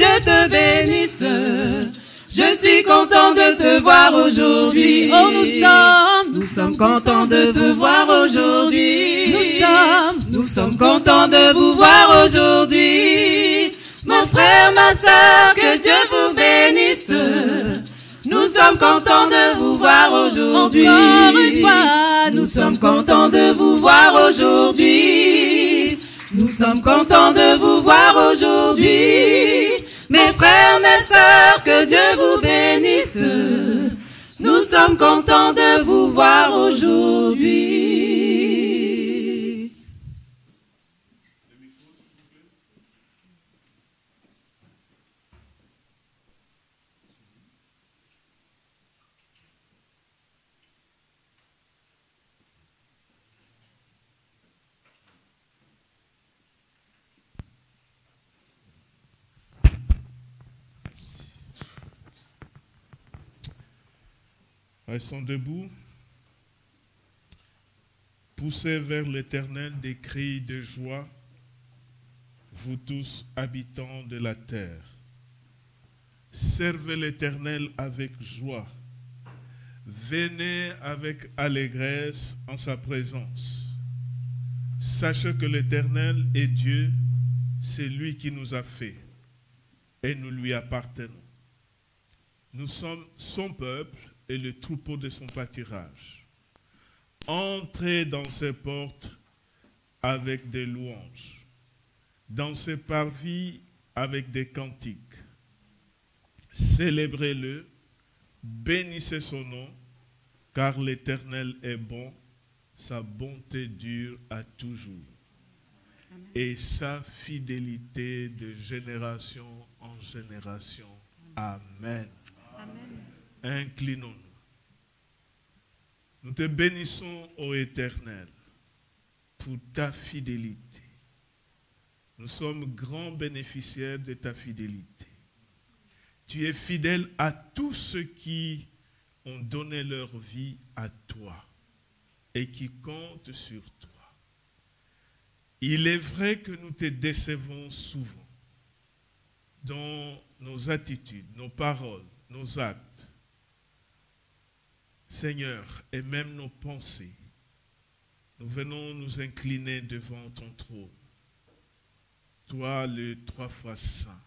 Dieu te bénisse. Je suis content de te voir aujourd'hui. Oh, nous sommes contents de te voir aujourd'hui. Nous sommes contents de vous voir aujourd'hui. Mon frère, ma soeur, que Dieu vous bénisse. Nous sommes contents de vous voir aujourd'hui. Encore une fois, nous sommes contents de vous voir aujourd'hui. Nous sommes contents de vous voir aujourd'hui. Mes frères, mes sœurs, que Dieu vous bénisse. Nous sommes contents de vous voir aujourd'hui. Restons debout. Poussez vers l'Éternel des cris de joie, vous tous habitants de la terre. Servez l'Éternel avec joie. Venez avec allégresse en sa présence. Sachez que l'Éternel est Dieu, c'est lui qui nous a fait et nous lui appartenons. Nous sommes son peuple et le troupeau de son pâturage. Entrez dans ses portes avec des louanges, dans ses parvis avec des cantiques. Célébrez-le, bénissez son nom, car l'Éternel est bon, sa bonté dure à toujours. Amen. Et sa fidélité de génération en génération. Amen. Amen. Inclinons-nous. Nous te bénissons, ô Éternel, pour ta fidélité. Nous sommes grands bénéficiaires de ta fidélité. Tu es fidèle à tous ceux qui ont donné leur vie à toi et qui comptent sur toi. Il est vrai que nous te décevons souvent dans nos attitudes, nos paroles, nos actes. Seigneur, et même nos pensées, nous venons nous incliner devant ton trône. Toi, le 3 fois saint.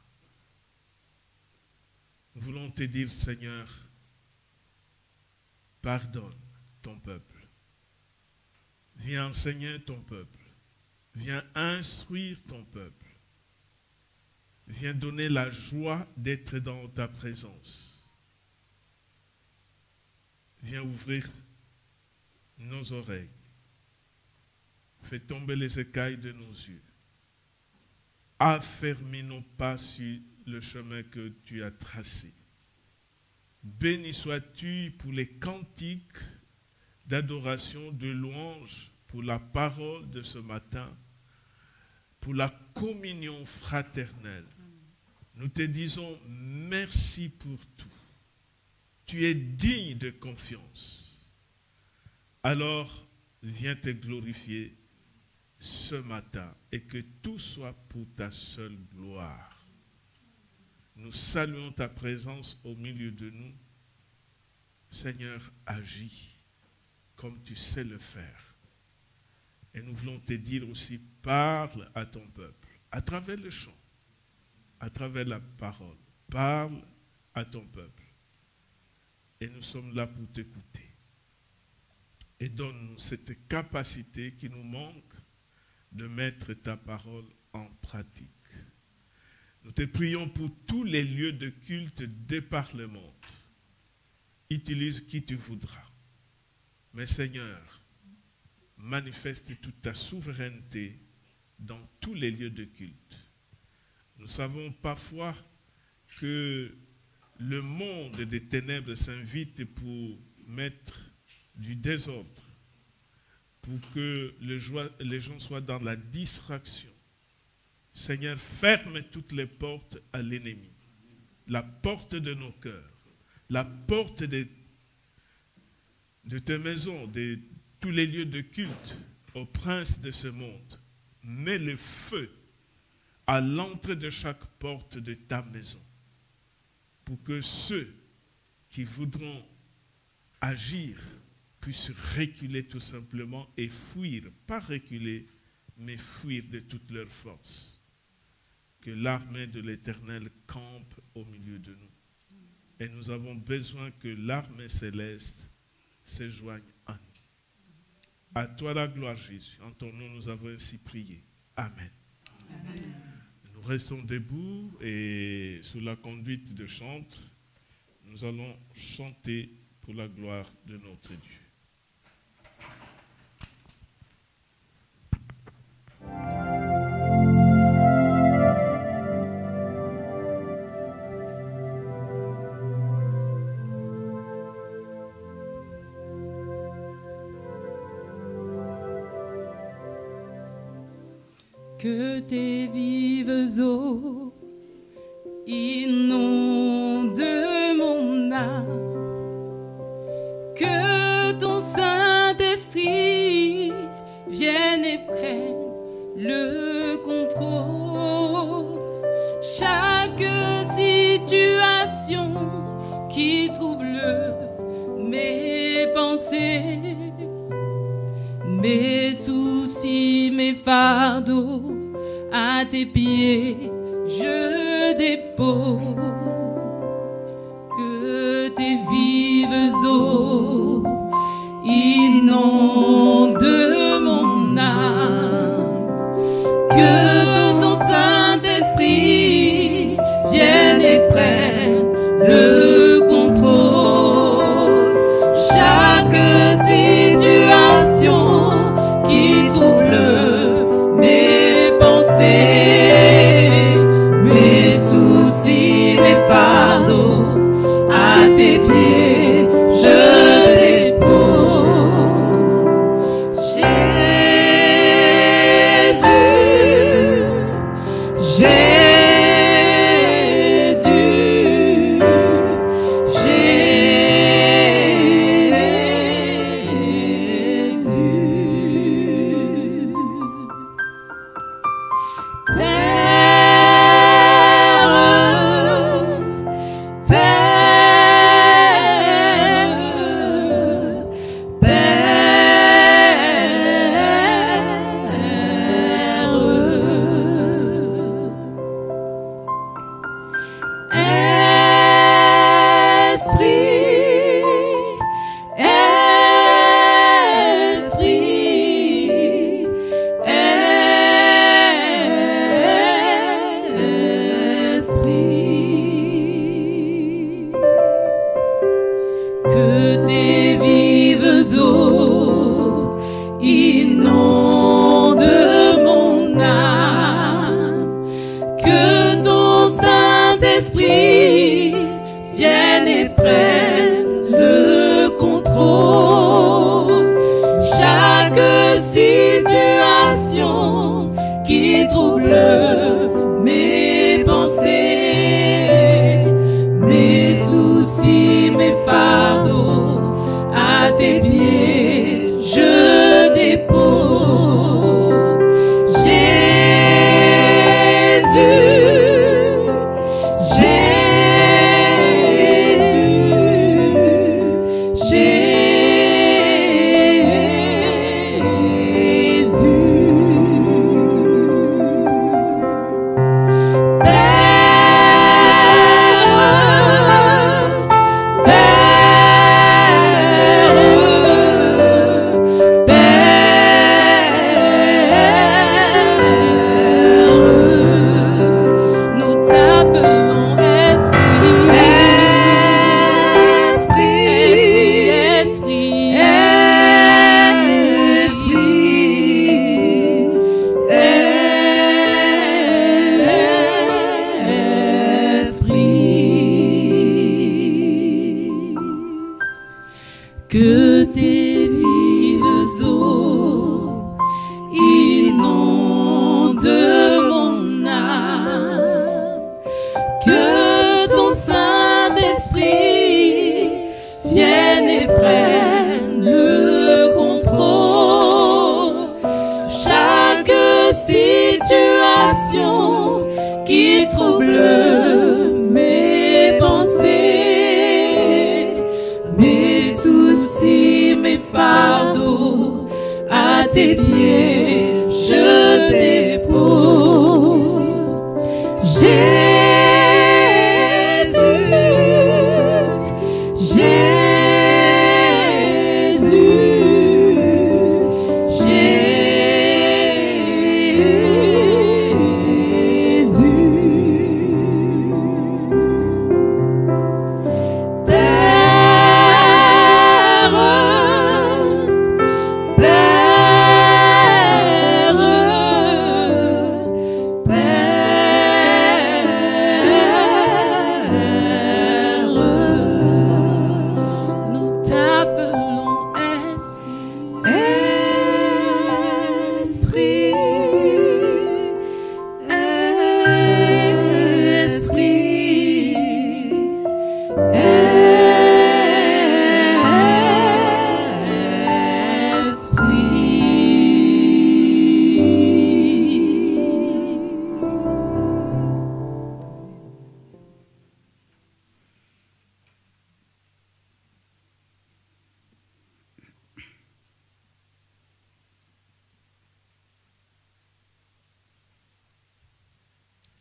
Nous voulons te dire, Seigneur, pardonne ton peuple. Viens enseigner ton peuple. Viens instruire ton peuple. Viens donner la joie d'être dans ta présence. Viens ouvrir nos oreilles. Fais tomber les écailles de nos yeux. Affermis nos pas sur le chemin que tu as tracé. Béni sois-tu pour les cantiques d'adoration, de louange, pour la parole de ce matin, pour la communion fraternelle. Nous te disons merci pour tout. Tu es digne de confiance. Alors, viens te glorifier ce matin et que tout soit pour ta seule gloire. Nous saluons ta présence au milieu de nous. Seigneur, agis comme tu sais le faire. Et nous voulons te dire aussi, parle à ton peuple, à travers le chant, à travers la parole. Parle à ton peuple. Et nous sommes là pour t'écouter. Et donne-nous cette capacité qui nous manque de mettre ta parole en pratique. Nous te prions pour tous les lieux de culte départementaux. Utilise qui tu voudras. Mais Seigneur, manifeste toute ta souveraineté dans tous les lieux de culte. Nous savons parfois que le monde des ténèbres s'invite pour mettre du désordre, pour que les gens soient dans la distraction. Seigneur, ferme toutes les portes à l'ennemi. La porte de nos cœurs, la porte de tes maisons, de tous les lieux de culte au prince de ce monde. Mets le feu à l'entrée de chaque porte de ta maison, pour que ceux qui voudront agir puissent reculer tout simplement et fuir, pas reculer, mais fuir de toute leur force. Que l'armée de l'Éternel campe au milieu de nous. Et nous avons besoin que l'armée céleste se joigne à nous. À toi la gloire, Jésus. En ton nom, nous avons ainsi prié. Amen. Amen. Nous restons debout et sous la conduite de chantre, nous allons chanter pour la gloire de notre Dieu. Que tes vives eaux inondent mon âme, que ton Saint-Esprit vienne et prenne le contrôle. Chaque situation qui trouble mes pensées, mes soucis, mes fardeaux, à tes pieds je dépose. Que tes vives eaux inondent mon âme, que ton Saint-Esprit vienne et prenne le contrôle. Chaque situation qui trouble mes pensées, mes soucis, mes fardeaux, à tes pieds je dépose. tentation qui trouble mes pensées, mes soucis, mes fardeaux, à tes pieds je dépose.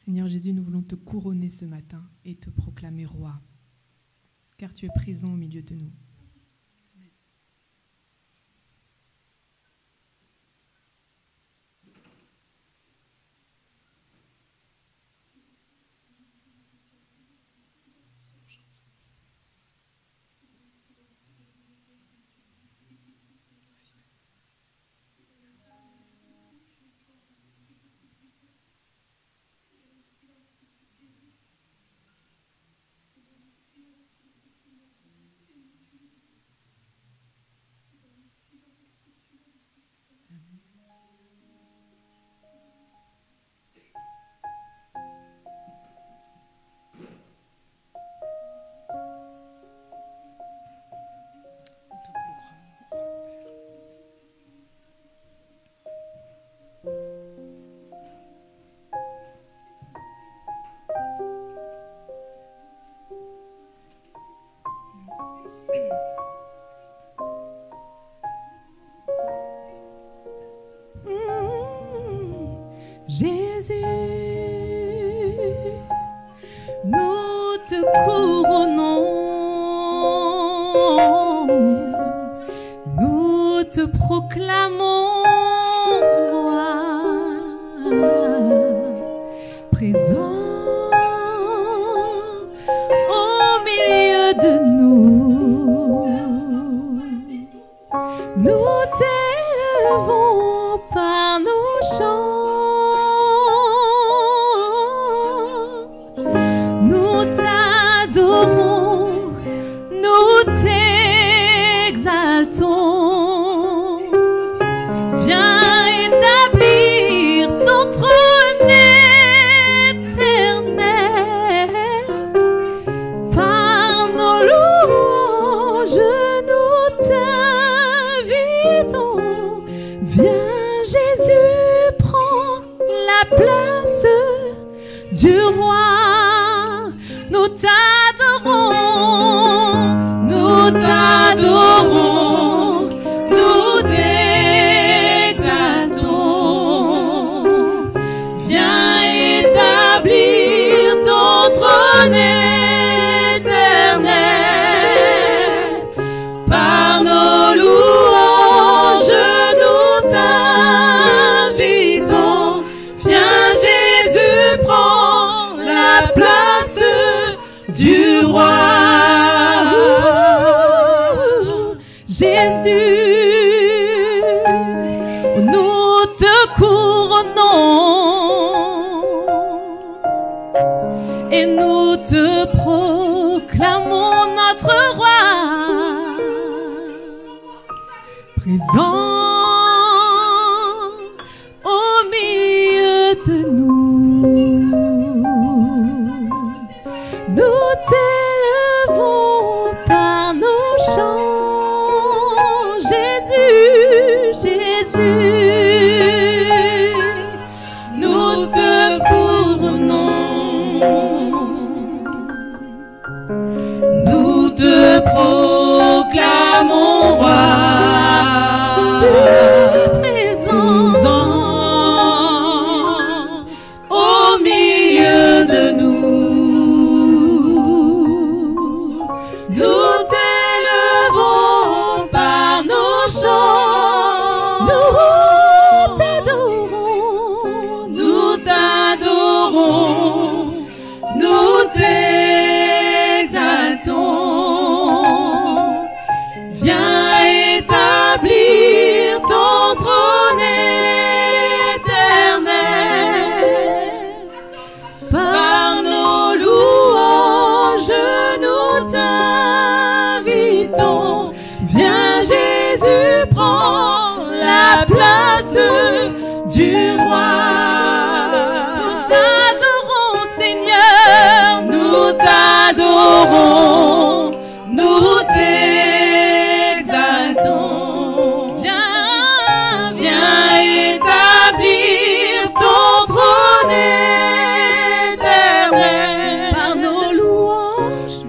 Seigneur Jésus, nous voulons te couronner ce matin et te proclamer roi, car tu es présent au milieu de nous. Jésus, nous te couronnons, nous te proclamons roi, présent au milieu de nous. Nous t'élevons par nos chants. Nous t'exaltons, viens établir ton trône éternel. Par nos louanges, nous t'invitons. Viens Jésus, prends la place du roi. Nous t'adorons, nous t'adorons, nous t'exaltons. Viens établir ton trône éternel. Par nos louanges, nous t'invitons. Viens Jésus, prends la place du roi. Jésus, nous te couronnons et nous te proclamons notre roi, présent au milieu de nous. Nous t'élevons par nos chants. Jésus, Jésus, nous te la place du roi. Nous t'adorons, Seigneur, nous t'adorons, nous t'exaltons. Viens, viens établir ton trône éternel. Par nos louanges,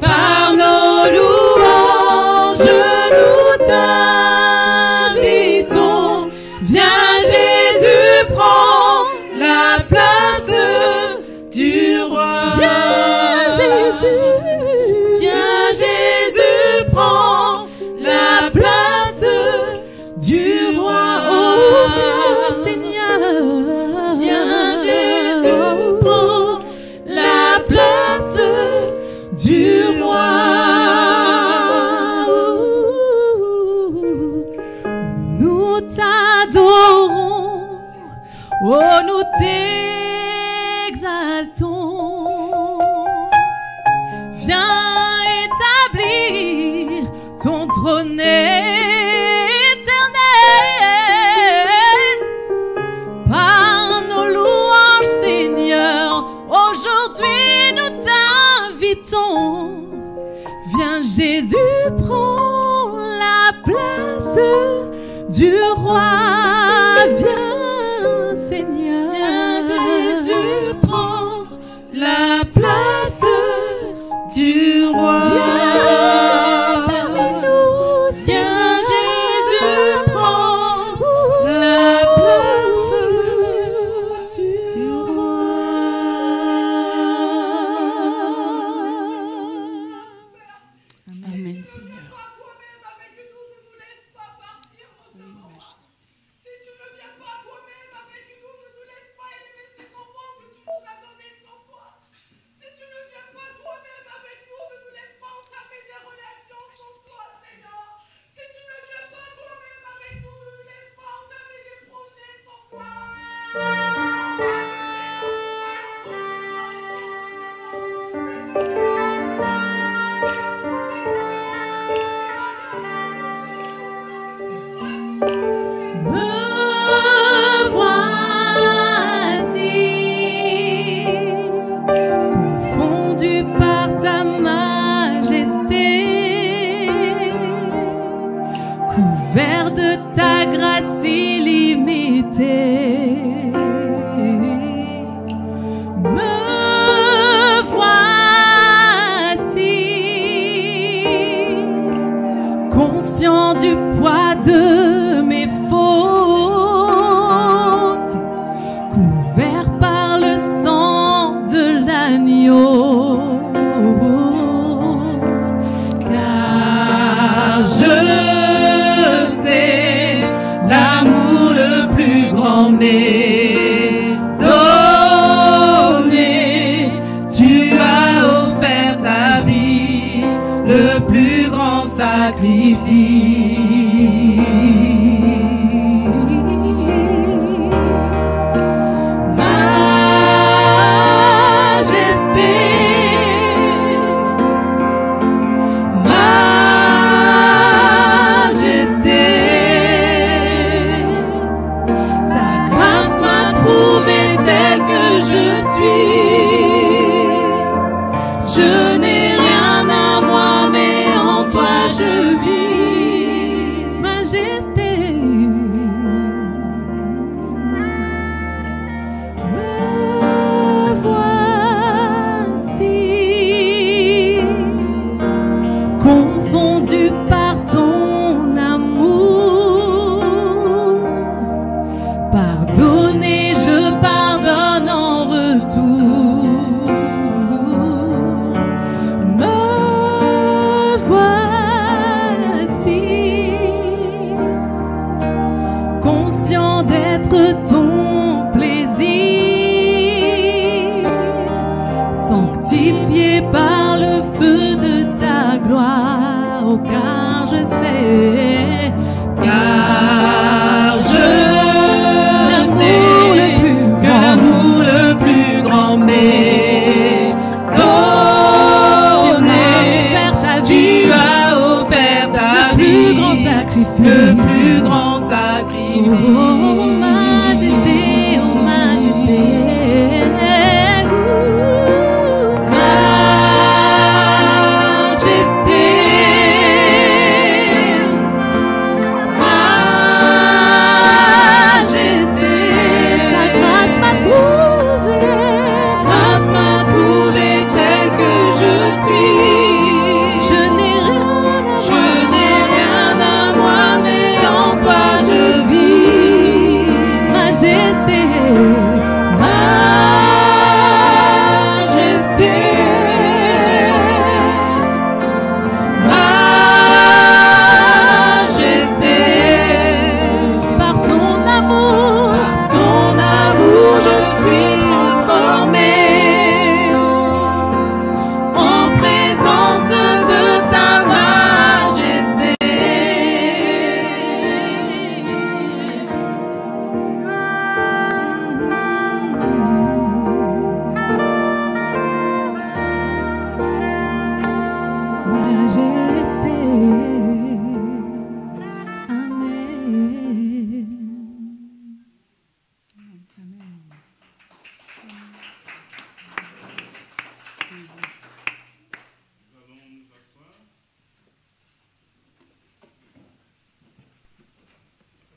nous t'invitons. Viens, Jésus, prends la place du roi. Viens, Jésus, prends la place du roi. Oh, viens, Seigneur. Viens, Jésus, prends la place du roi. Nous t'adorons, oh, nous t'exaltons. Viens établir ton trône éternel. Par nos louanges, Seigneur, aujourd'hui nous t'invitons. Viens, Jésus, prends la place du roi. Viens, Seigneur. Viens, Jésus, prends la place du roi. Viens, Jésus, prends la place du roi. Amen, Seigneur. Couvert de ta grâce illimitée, me voici, conscient du poids de mes fautes, couvert par le sang de l'agneau, car je l'amour le plus grand m'est donné. Tu as offert ta vie, le plus grand sacrifice. Je n'ai rien à moi, mais en toi je vis. Majesté, me voici, confondu par ton amour. Pardonné, je pardonne en retour. Ton plaisir, sanctifié par le feu de ta gloire, oh, car je sais que l'amour le plus grand m'est donné. Tu as offert ta vie, le plus grand sacrifice. Oh majesté, oh majesté.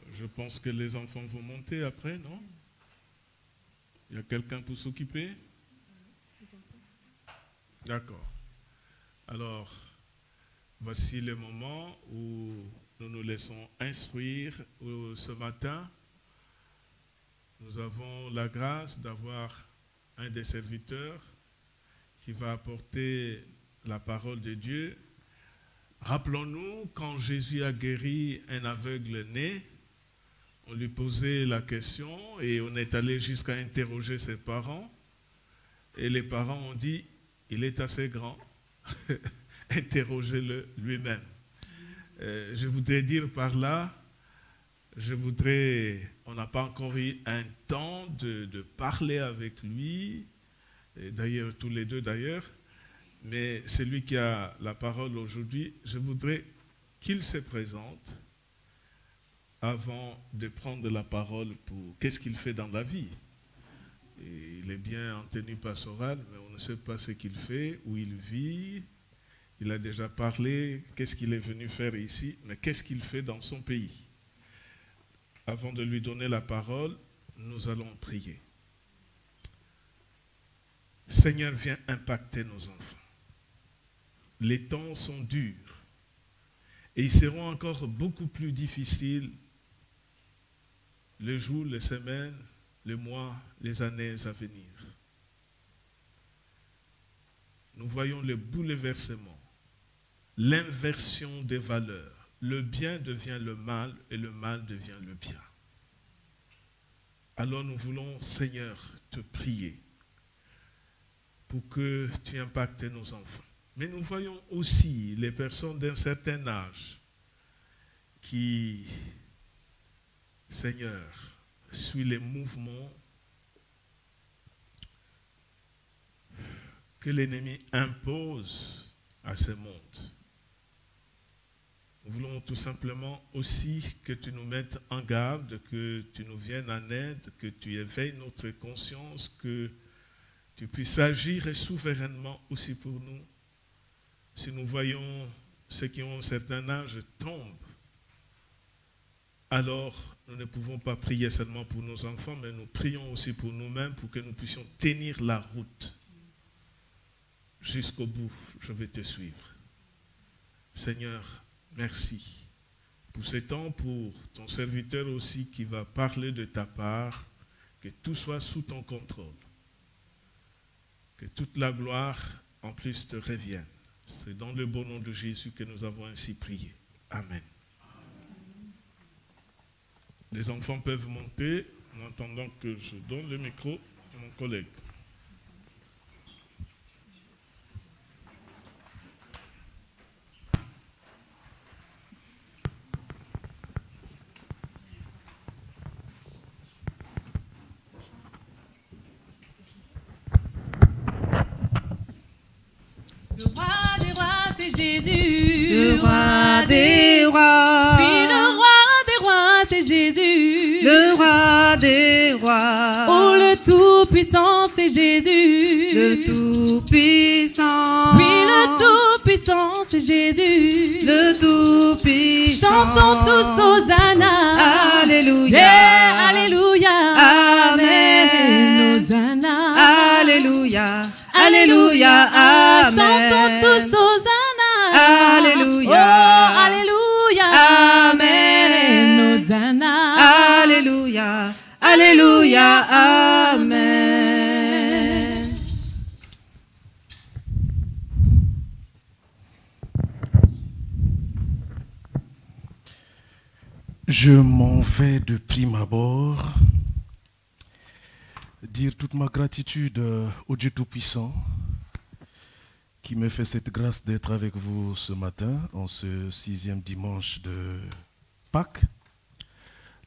Je pense que les enfants vont monter après, non? Il y a quelqu'un pour s'occuper? D'accord. Alors, voici le moment où nous nous laissons instruire ce matin. Nous avons la grâce d'avoir un des serviteurs qui va apporter la parole de Dieu. Rappelons-nous, quand Jésus a guéri un aveugle né, on lui posait la question et on est allé jusqu'à interroger ses parents. Et les parents ont dit, il est assez grand, interrogez-le lui-même. Je voudrais dire par là, on n'a pas encore eu un temps de parler avec lui, d'ailleurs tous les deux d'ailleurs, mais celui qui a la parole aujourd'hui, je voudrais qu'il se présente avant de prendre la parole pour qu'est-ce qu'il fait dans la vie. Et il est bien en tenue pastorale, mais on ne sait pas ce qu'il fait, où il vit. Il a déjà parlé, qu'est-ce qu'il est venu faire ici, mais qu'est-ce qu'il fait dans son pays. Avant de lui donner la parole, nous allons prier. Seigneur, viens impacter nos enfants. Les temps sont durs et ils seront encore beaucoup plus difficiles les jours, les semaines, les mois, les années à venir. Nous voyons le bouleversement, l'inversion des valeurs. Le bien devient le mal et le mal devient le bien. Alors nous voulons, Seigneur, te prier pour que tu impactes nos enfants. Mais nous voyons aussi les personnes d'un certain âge qui, Seigneur, suivent les mouvements que l'ennemi impose à ce monde. Nous voulons tout simplement aussi que tu nous mettes en garde, que tu nous viennes en aide, que tu éveilles notre conscience, que tu puisses agir souverainement aussi pour nous. Si nous voyons ceux qui ont un certain âge tombent, alors nous ne pouvons pas prier seulement pour nos enfants, mais nous prions aussi pour nous-mêmes, pour que nous puissions tenir la route. Jusqu'au bout, je vais te suivre. Seigneur, merci pour ce temps, pour ton serviteur aussi qui va parler de ta part, que tout soit sous ton contrôle. Que toute la gloire en plus te revienne. C'est dans le beau nom de Jésus que nous avons ainsi prié. Amen. Les enfants peuvent monter en attendant que je donne le micro à mon collègue. Le roi des rois, c'est Jésus. Le roi des rois. Puis le roi des rois, c'est Jésus. le roi des rois. Oh, le Tout-Puissant, c'est Jésus. Le Tout-Puissant. Oui, le Tout-Puissant, c'est Jésus. Le Tout-Puissant. Chantons tous Hosanna. Alléluia. Yeah, alléluia. Amen. Hosanna. Alléluia. Alléluia. Amen. Chantons tous Hosanna. Alléluia. Oh, alléluia. Amen. Hosanna. Alléluia. Alléluia. Amen. Je m'en vais de prime abord dire toute ma gratitude au Dieu Tout-Puissant qui me fait cette grâce d'être avec vous ce matin, en ce 6e dimanche de Pâques,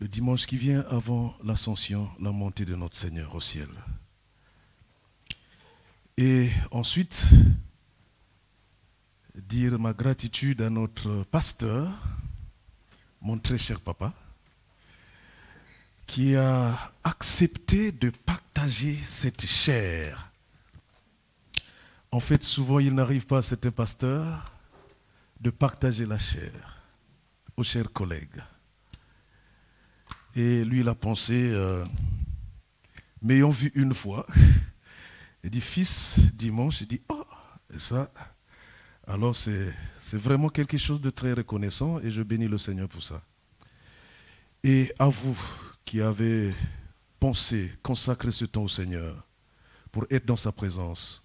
le dimanche qui vient avant l'ascension, la montée de notre Seigneur au ciel. Et ensuite, dire ma gratitude à notre pasteur, mon très cher papa, qui a accepté de partager cette chair. En fait, souvent, il n'arrive pas à certains pasteurs de partager la chair aux chers collègues. Et lui, il a pensé, m'ayant vu une fois, il dit, fils, dimanche, il dit, oh, et ça, alors c'est vraiment quelque chose de très reconnaissant et je bénis le Seigneur pour ça. Et à vous qui avez pensé consacrer ce temps au Seigneur pour être dans sa présence,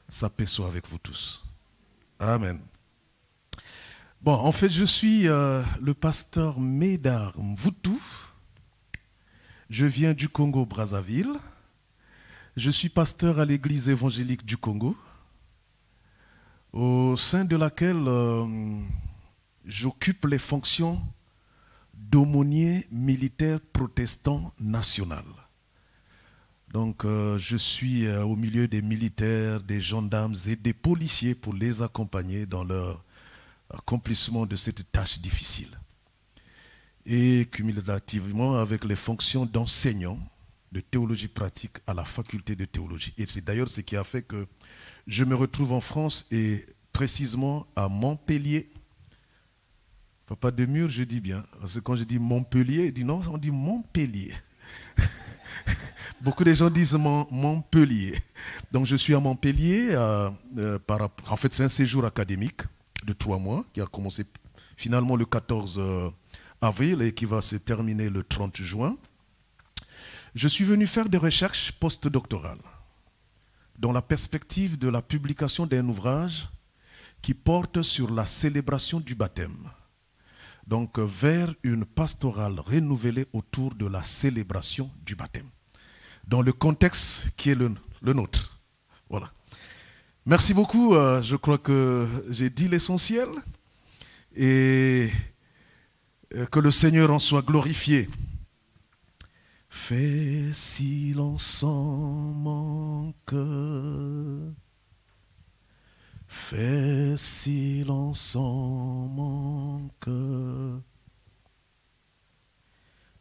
sa paix soit avec vous tous. Amen. Bon, en fait, je suis le pasteur Médard Mvoutou. Je viens du Congo-Brazzaville. Je suis pasteur à l'église évangélique du Congo, au sein de laquelle j'occupe les fonctions d'aumônier militaire protestant national. Donc je suis au milieu des militaires, des gendarmes et des policiers pour les accompagner dans leur accomplissement de cette tâche difficile. Et cumulativement avec les fonctions d'enseignant de théologie pratique à la faculté de théologie. Et c'est d'ailleurs ce qui a fait que je me retrouve en France et précisément à Montpellier. Papa Demure, je dis bien, parce que quand je dis Montpellier, il dit non, on dit Montpellier. Beaucoup de gens disent Montpellier. Donc je suis à Montpellier, en fait c'est un séjour académique de 3 mois qui a commencé finalement le 14 avril et qui va se terminer le 30 juin. Je suis venu faire des recherches postdoctorales dans la perspective de la publication d'un ouvrage qui porte sur la célébration du baptême. Donc vers une pastorale renouvelée autour de la célébration du baptême, dans le contexte qui est le nôtre. Voilà. Merci beaucoup, je crois que j'ai dit l'essentiel et que le Seigneur en soit glorifié. Fais silence en mon cœur, fais silence en mon cœur,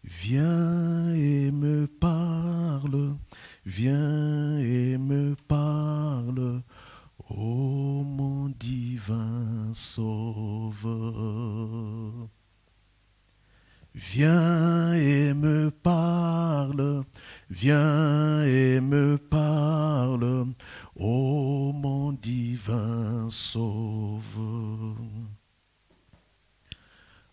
viens et me parle, viens et me parle, ô mon divin Sauveur. Viens et me parle, viens et me parle, ô mon divin Sauveur.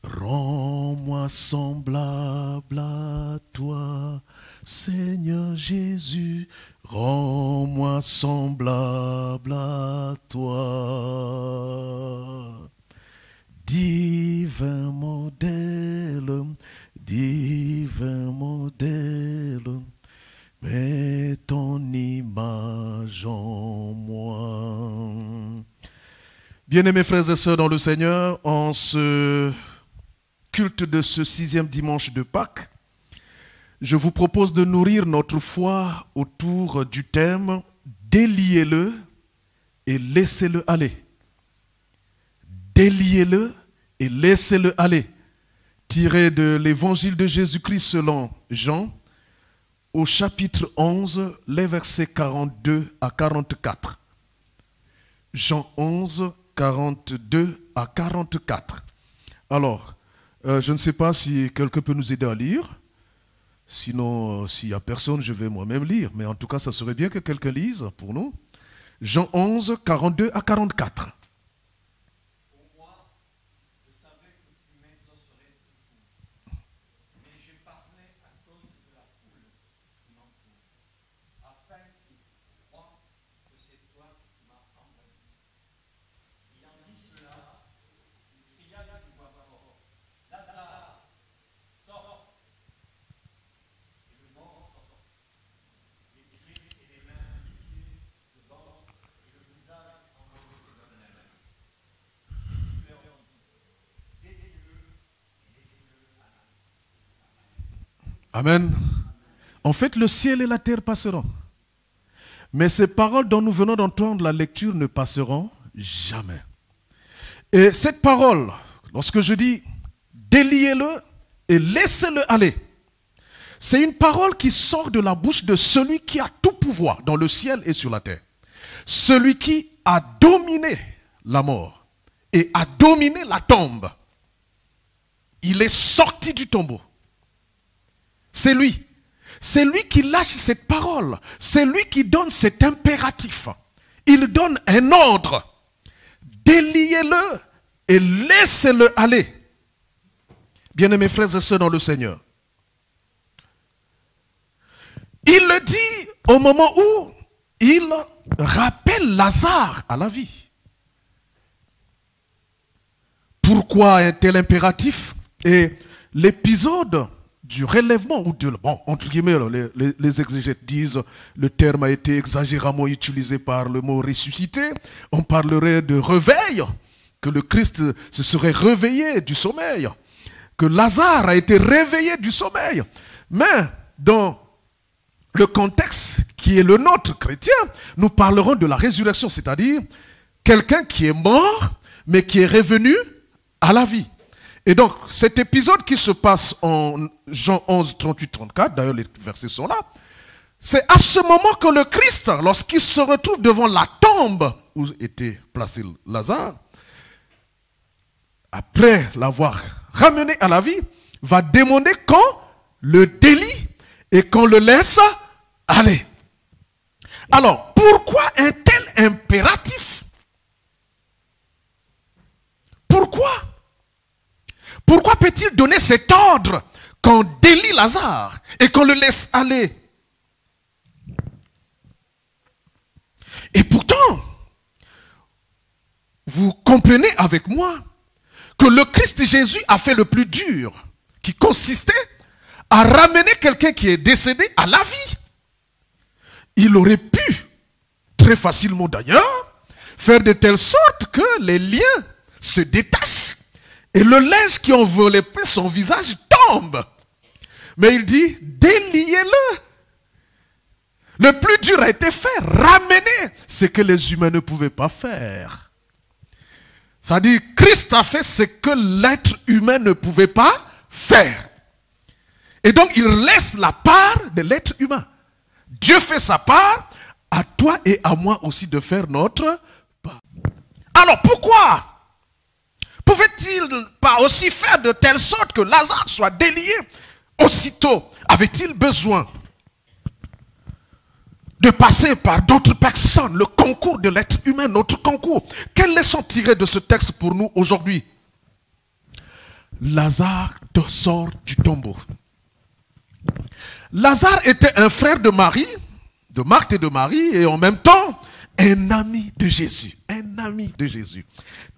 Rends-moi semblable à toi, Seigneur Jésus, rends-moi semblable à toi. Divin modèle, mets ton image en moi. Bien-aimés frères et sœurs dans le Seigneur, en ce culte de ce 6e dimanche de Pâques, je vous propose de nourrir notre foi autour du thème « Déliez-le et laissez-le aller ». Déliez-le et laissez-le aller, tiré de l'évangile de Jésus-Christ selon Jean, au chapitre 11, les versets 42 à 44. Jean 11, 42 à 44. Alors, je ne sais pas si quelqu'un peut nous aider à lire. Sinon, s'il n'y a personne, je vais moi-même lire. Mais en tout cas, ça serait bien que quelqu'un lise pour nous. Jean 11, 42 à 44. Amen. En fait, le ciel et la terre passeront. Mais ces paroles dont nous venons d'entendre la lecture ne passeront jamais. Et cette parole, lorsque je dis déliez-le et laissez-le aller, c'est une parole qui sort de la bouche de celui qui a tout pouvoir dans le ciel et sur la terre. Celui qui a dominé la mort et a dominé la tombe. Il est sorti du tombeau. C'est lui. C'est lui qui lâche cette parole. C'est lui qui donne cet impératif. Il donne un ordre. Déliez-le et laissez-le aller. Bien-aimés frères et sœurs dans le Seigneur. Il le dit au moment où il rappelle Lazare à la vie. Pourquoi un tel impératif? Et l'épisode du relèvement, ou de, bon, entre guillemets, les exégètes disent le terme a été exagérément utilisé par le mot ressuscité. On parlerait de réveil, que le Christ se serait réveillé du sommeil, que Lazare a été réveillé du sommeil. Mais dans le contexte qui est le nôtre chrétien, nous parlerons de la résurrection, c'est-à-dire quelqu'un qui est mort, mais qui est revenu à la vie. Et donc, cet épisode qui se passe en Jean 11, 38, 34, d'ailleurs les versets sont là, c'est à ce moment que le Christ, lorsqu'il se retrouve devant la tombe où était placé Lazare, après l'avoir ramené à la vie, va demander qu'on le délie et qu'on le laisse aller. Alors, pourquoi un tel impératif? Pourquoi? Pourquoi peut-il donner cet ordre qu'on délie Lazare et qu'on le laisse aller? Et pourtant, vous comprenez avec moi que le Christ Jésus a fait le plus dur, qui consistait à ramener quelqu'un qui est décédé à la vie. Il aurait pu, très facilement d'ailleurs, faire de telle sorte que les liens se détachent et le linge qui enveloppait son visage tombe. Mais il dit, déliez-le. Le plus dur a été fait, ramener ce que les humains ne pouvaient pas faire. C'est-à-dire, Christ a fait ce que l'être humain ne pouvait pas faire. Et donc, il laisse la part de l'être humain. Dieu fait sa part, à toi et à moi aussi de faire notre part. Alors, pourquoi pouvait-il pas aussi faire de telle sorte que Lazare soit délié aussitôt? Avait-il besoin de passer par d'autres personnes, le concours de l'être humain, notre concours? Quelle leçon tirer de ce texte pour nous aujourd'hui? Lazare sort du tombeau. Lazare était un frère de Marie, de Marthe et de Marie, et en même temps, un ami de Jésus. Un ami de Jésus.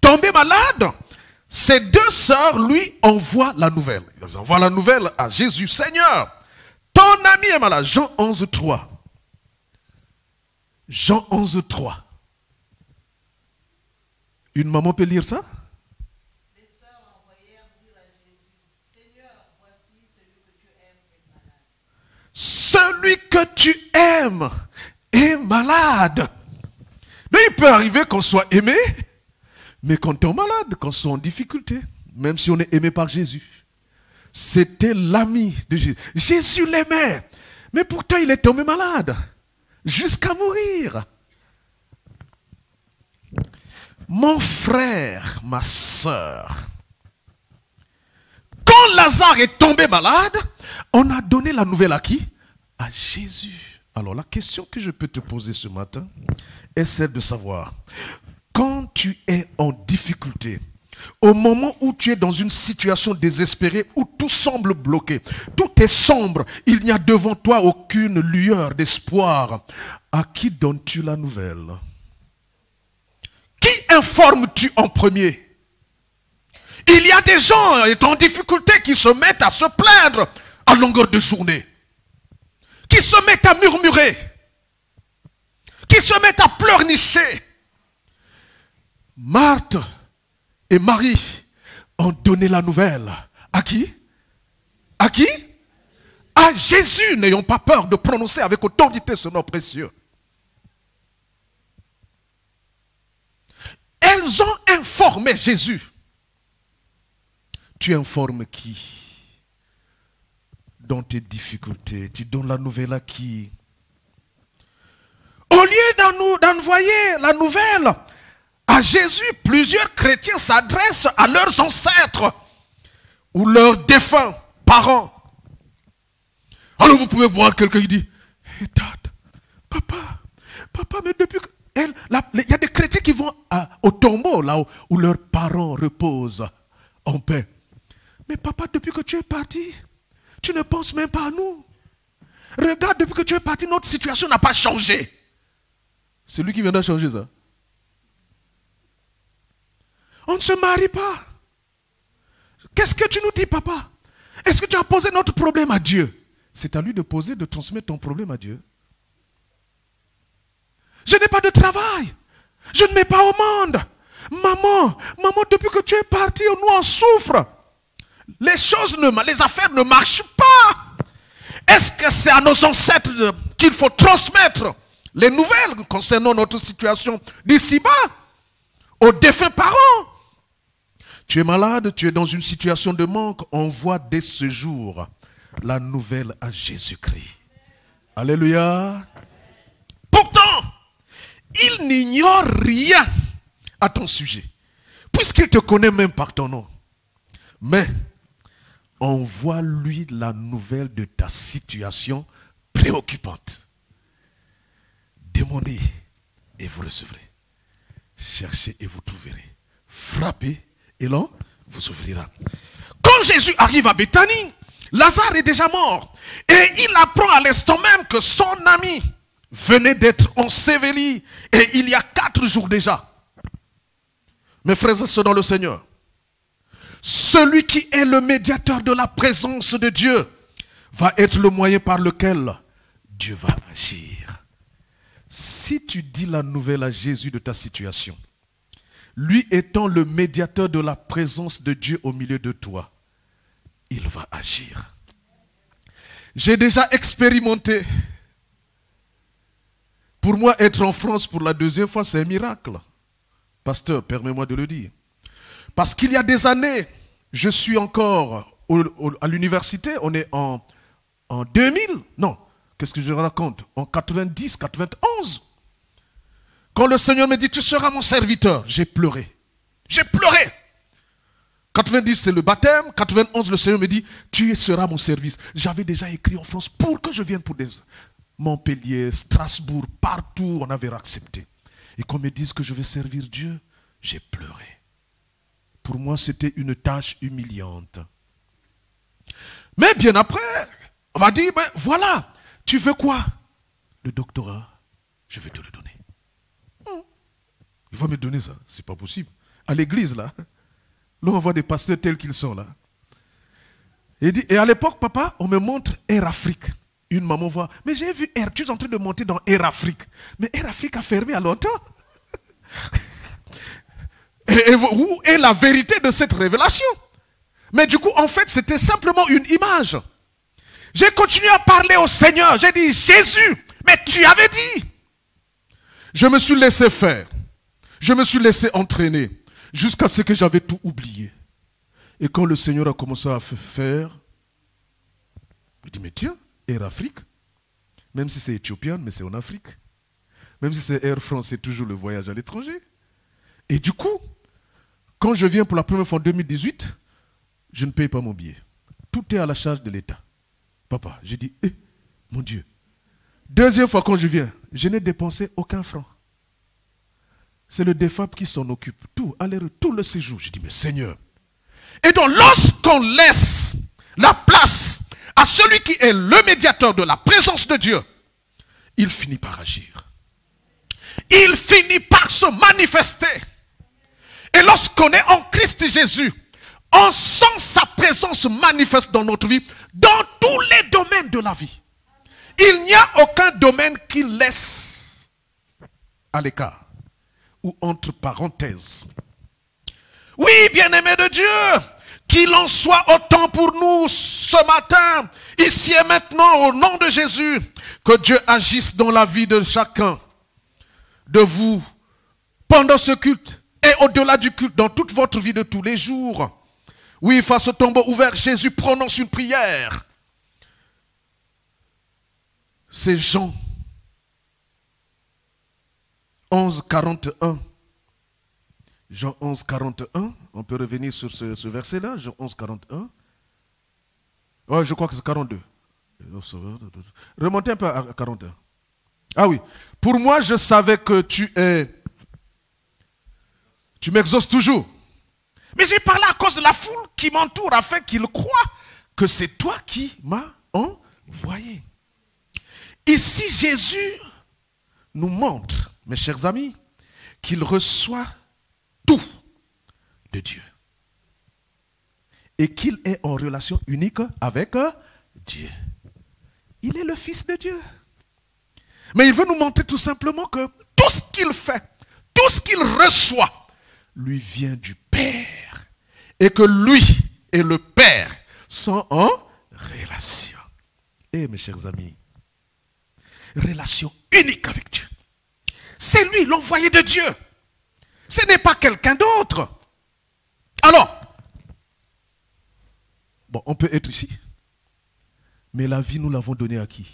Tombé malade, ces deux sœurs lui envoient la nouvelle. Ils envoient la nouvelle à Jésus. Seigneur, ton ami est malade. Jean 11, 3. Jean 11, 3. Une maman peut lire ça? Les sœurs envoyèrent dire à Jésus, Seigneur, voici celui que tu aimes est malade. Celui que tu aimes est malade. Mais il peut arriver qu'on soit aimé, mais qu'on tombe malade, qu'on soit en difficulté, même si on est aimé par Jésus. C'était l'ami de Jésus. Jésus l'aimait. Mais pourtant, il est tombé malade. Jusqu'à mourir. Mon frère, ma sœur, quand Lazare est tombé malade, on a donné la nouvelle à qui? À Jésus. Alors la question que je peux te poser ce matin est celle de savoir, quand tu es en difficulté, au moment où tu es dans une situation désespérée, où tout semble bloqué, tout est sombre, il n'y a devant toi aucune lueur d'espoir, à qui donnes-tu la nouvelle? Qui informes-tu en premier? Il y a des gens en difficulté qui se mettent à se plaindre à longueur de journée, qui se mettent à murmurer, qui se mettent à pleurnicher. Marthe et Marie ont donné la nouvelle. À qui? À qui? À Jésus. N'ayons pas peur de prononcer avec autorité ce nom précieux. Elles ont informé Jésus. Tu informes qui? Dans tes difficultés, tu donnes la nouvelle à qui? Au lieu d'envoyer la nouvelle à Jésus, plusieurs chrétiens s'adressent à leurs ancêtres ou leurs défunts parents. Alors vous pouvez voir quelqu'un qui dit, hey, Dad, papa, mais depuis que... Il y a des chrétiens qui vont au tombeau, là où leurs parents reposent en paix. Mais papa, depuis que tu es parti, tu ne penses même pas à nous. Regarde, depuis que tu es parti, notre situation n'a pas changé. C'est lui qui viendra changer ça. On ne se marie pas. Qu'est-ce que tu nous dis, papa? Est-ce que tu as posé notre problème à Dieu? C'est à lui de poser, de transmettre ton problème à Dieu. Je n'ai pas de travail. Je ne mets pas au monde. Maman, depuis que tu es parti, nous on souffre. Les affaires ne marchent pas. Est-ce que c'est à nos ancêtres qu'il faut transmettre les nouvelles concernant notre situation d'ici-bas? Aux défunts parents? Tu es malade, tu es dans une situation de manque, envoie dès ce jour la nouvelle à Jésus-Christ. Alléluia. Pourtant, il n'ignore rien à ton sujet, puisqu'il te connaît même par ton nom. Mais, envoie-lui la nouvelle de ta situation préoccupante. Demandez et vous recevrez. Cherchez et vous trouverez. Frappez et l'on vous ouvrira. Quand Jésus arrive à Béthanie, Lazare est déjà mort. Et il apprend à l'instant même que son ami venait d'être enseveli. Et il y a 4 jours déjà. Mes frères et sœurs dans le Seigneur, celui qui est le médiateur de la présence de Dieu va être le moyen par lequel Dieu va agir. Si tu dis la nouvelle à Jésus de ta situation, lui étant le médiateur de la présence de Dieu au milieu de toi, il va agir. J'ai déjà expérimenté. Pour moi, être en France pour la 2e fois, c'est un miracle. Pasteur, permets-moi de le dire. Parce qu'il y a des années, je suis encore à l'université, on est en 2000, non, qu'est-ce que je raconte? En 90, 91. Quand le Seigneur me dit, tu seras mon serviteur, j'ai pleuré. J'ai pleuré. 90, c'est le baptême. 91, le Seigneur me dit, tu seras mon service. J'avais déjà écrit en France pour que je vienne pour des... Montpellier, Strasbourg, partout, on avait accepté. Et qu'on me dise que je vais servir Dieu, j'ai pleuré. Pour moi, c'était une tâche humiliante. Mais bien après, on va dire, ben voilà, tu veux quoi? Le doctorat, je vais te le donner. Il va me donner ça, c'est pas possible. À l'église, là, on voit des pasteurs tels qu'ils sont là. Et à l'époque, papa, on me montre Air Afrique. Une maman voit, mais j'ai vu Air, tu es en train de monter dans Air Afrique. Mais Air Afrique a fermé à longtemps. Et où est la vérité de cette révélation? Mais du coup, en fait, c'était simplement une image. J'ai continué à parler au Seigneur. J'ai dit, Jésus, mais tu avais dit. Je me suis laissé faire. Je me suis laissé entraîner jusqu'à ce que j'avais tout oublié. Et quand le Seigneur a commencé à faire, il dit, mais tiens, Air Afrique, même si c'est éthiopien, mais c'est en Afrique. Même si c'est Air France, c'est toujours le voyage à l'étranger. Et du coup, quand je viens pour la première fois en 2018, je ne paye pas mon billet. Tout est à la charge de l'État. Papa, j'ai dit, mon Dieu. Deuxième fois quand je viens, je n'ai dépensé aucun franc. C'est le DEFAP qui s'en occupe. Tout, tout le séjour. J'ai dit, mais Seigneur. Et donc, lorsqu'on laisse la place à celui qui est le médiateur de la présence de Dieu, il finit par agir. Il finit par se manifester. Et lorsqu'on est en Christ Jésus, on sent sa présence manifeste dans notre vie, dans tous les domaines de la vie. Il n'y a aucun domaine qu'il laisse à l'écart ou entre parenthèses. Oui, bien-aimés de Dieu, qu'il en soit autant pour nous ce matin, ici et maintenant, au nom de Jésus, que Dieu agisse dans la vie de chacun de vous, pendant ce culte et au-delà du culte, dans toute votre vie de tous les jours. Oui, face au tombeau ouvert, Jésus prononce une prière. C'est Jean 11, 41. Jean 11, 41. On peut revenir sur ce verset-là, Jean 11, 41. Ouais, je crois que c'est 42. Remontez un peu à 41. Ah oui. Pour moi, je savais que tu m'exauces toujours. Mais j'ai parlé à cause de la foule qui m'entoure, afin qu'ils croient que c'est toi qui m'as envoyé. Ici, Jésus nous montre, mes chers amis, qu'il reçoit tout de Dieu. Et qu'il est en relation unique avec Dieu. Il est le Fils de Dieu. Mais il veut nous montrer tout simplement que tout ce qu'il fait, tout ce qu'il reçoit, lui vient du Père. Et que lui et le Père sont en relation. Et mes chers amis, relation unique avec Dieu. C'est lui l'envoyé de Dieu. Ce n'est pas quelqu'un d'autre. Alors, bon, on peut être ici. Mais la vie, nous l'avons donnée à qui?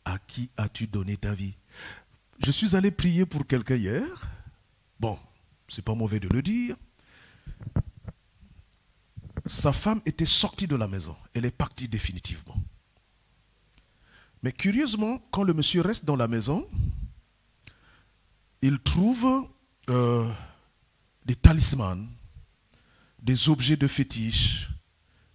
À qui as-tu donné ta vie? Je suis allé prier pour quelqu'un hier. Bon, c'est pas mauvais de le dire. Sa femme était sortie de la maison. Elle est partie définitivement. Mais curieusement, quand le monsieur reste dans la maison, il trouve des talismans, des objets de fétiche,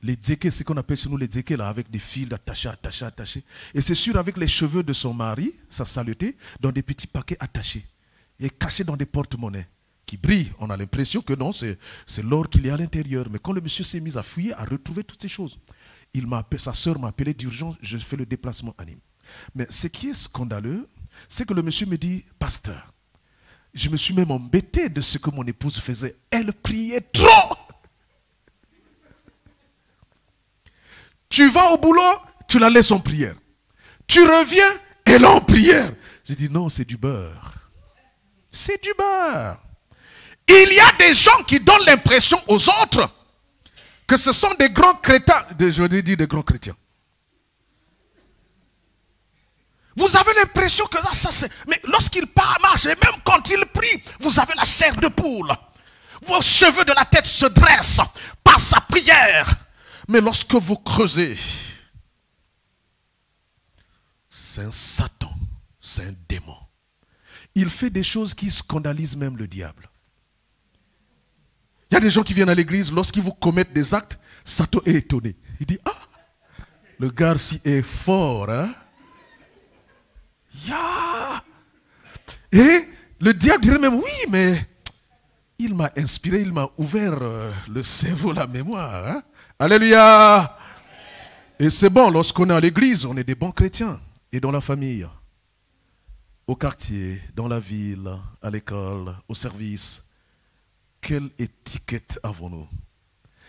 les dzékés, c'est ce qu'on appelle chez nous les dzékés, là, avec des fils attachés. Et c'est sûr, avec les cheveux de son mari, sa saleté, dans des petits paquets attachés et cachés dans des porte-monnaies qui brillent. On a l'impression que non, c'est l'or qu'il y a à l'intérieur. Mais quand le monsieur s'est mis à fouiller, à retrouver toutes ces choses, sa soeur m'a appelé d'urgence, je fais le déplacement à Nîmes. Mais ce qui est scandaleux, c'est que le monsieur me dit, pasteur, je me suis même embêté de ce que mon épouse faisait. Elle priait trop. Tu vas au boulot, tu la laisses en prière. Tu reviens, elle est en prière. J'ai dit non, c'est du beurre. C'est du beurre. Il y a des gens qui donnent l'impression aux autres que ce sont des grands chrétiens. Je veux dire des grands chrétiens. Vous avez l'impression que là, ça c'est... Mais lorsqu'il marche, et même quand il prie, vous avez la chair de poule. Vos cheveux de la tête se dressent par sa prière. Mais lorsque vous creusez, c'est un Satan, c'est un démon. Il fait des choses qui scandalisent même le diable. Il y a des gens qui viennent à l'église, lorsqu'ils vous commettent des actes, Satan est étonné. Il dit, ah, le gars-ci est fort, hein? Yeah. Et le diable dirait même, oui, mais il m'a inspiré, il m'a ouvert le cerveau, la mémoire. Hein? Alléluia. Et c'est bon, lorsqu'on est à l'église, on est des bons chrétiens. Et dans la famille, au quartier, dans la ville, à l'école, au service, quelle étiquette avons-nous?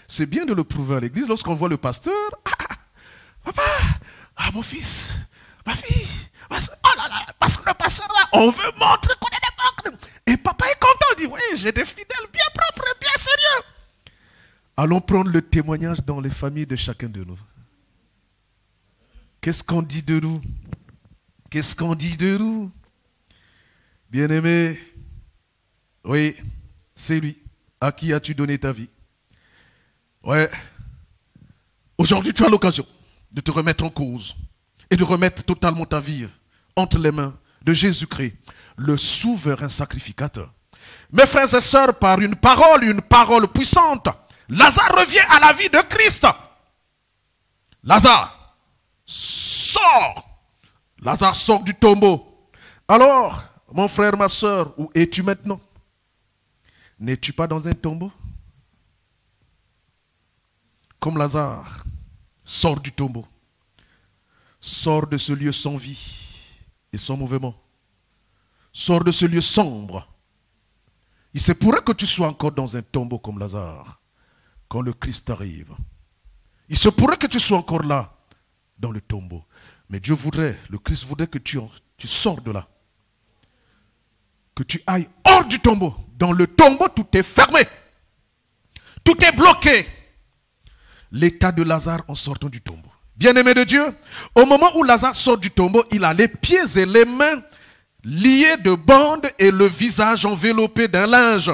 C'est bien de le prouver à l'église lorsqu'on voit le pasteur. Ah, papa, ah, mon fils, ma fille, oh là là, parce que le pasteur là, on veut montrer qu'on est des bons. Et papa est content, il dit, oui, j'ai des fidèles bien propres et bien sérieux. Allons prendre le témoignage dans les familles de chacun de nous. Qu'est-ce qu'on dit de nous? Qu'est-ce qu'on dit de nous? Bien-aimé, oui, c'est lui. À qui as-tu donné ta vie? Ouais. Aujourd'hui, tu as l'occasion de te remettre en cause et de remettre totalement ta vie entre les mains de Jésus-Christ, le souverain sacrificateur. Mes frères et sœurs, par une parole puissante, Lazare revient à la vie de Christ. Lazare sort. Lazare sort du tombeau. Alors, mon frère, ma sœur, où es-tu maintenant? N'es-tu pas dans un tombeau? Comme Lazare sort du tombeau, sort de ce lieu sans vie et sans mouvement, sort de ce lieu sombre. Il se pourrait que tu sois encore dans un tombeau comme Lazare quand le Christ arrive. Il se pourrait que tu sois encore là dans le tombeau. Mais Dieu voudrait, le Christ voudrait que tu sors de là. Que tu ailles hors du tombeau. Dans le tombeau, tout est fermé. Tout est bloqué. L'état de Lazare en sortant du tombeau. Bien-aimé de Dieu, au moment où Lazare sort du tombeau, il a les pieds et les mains liés de bandes et le visage enveloppé d'un linge.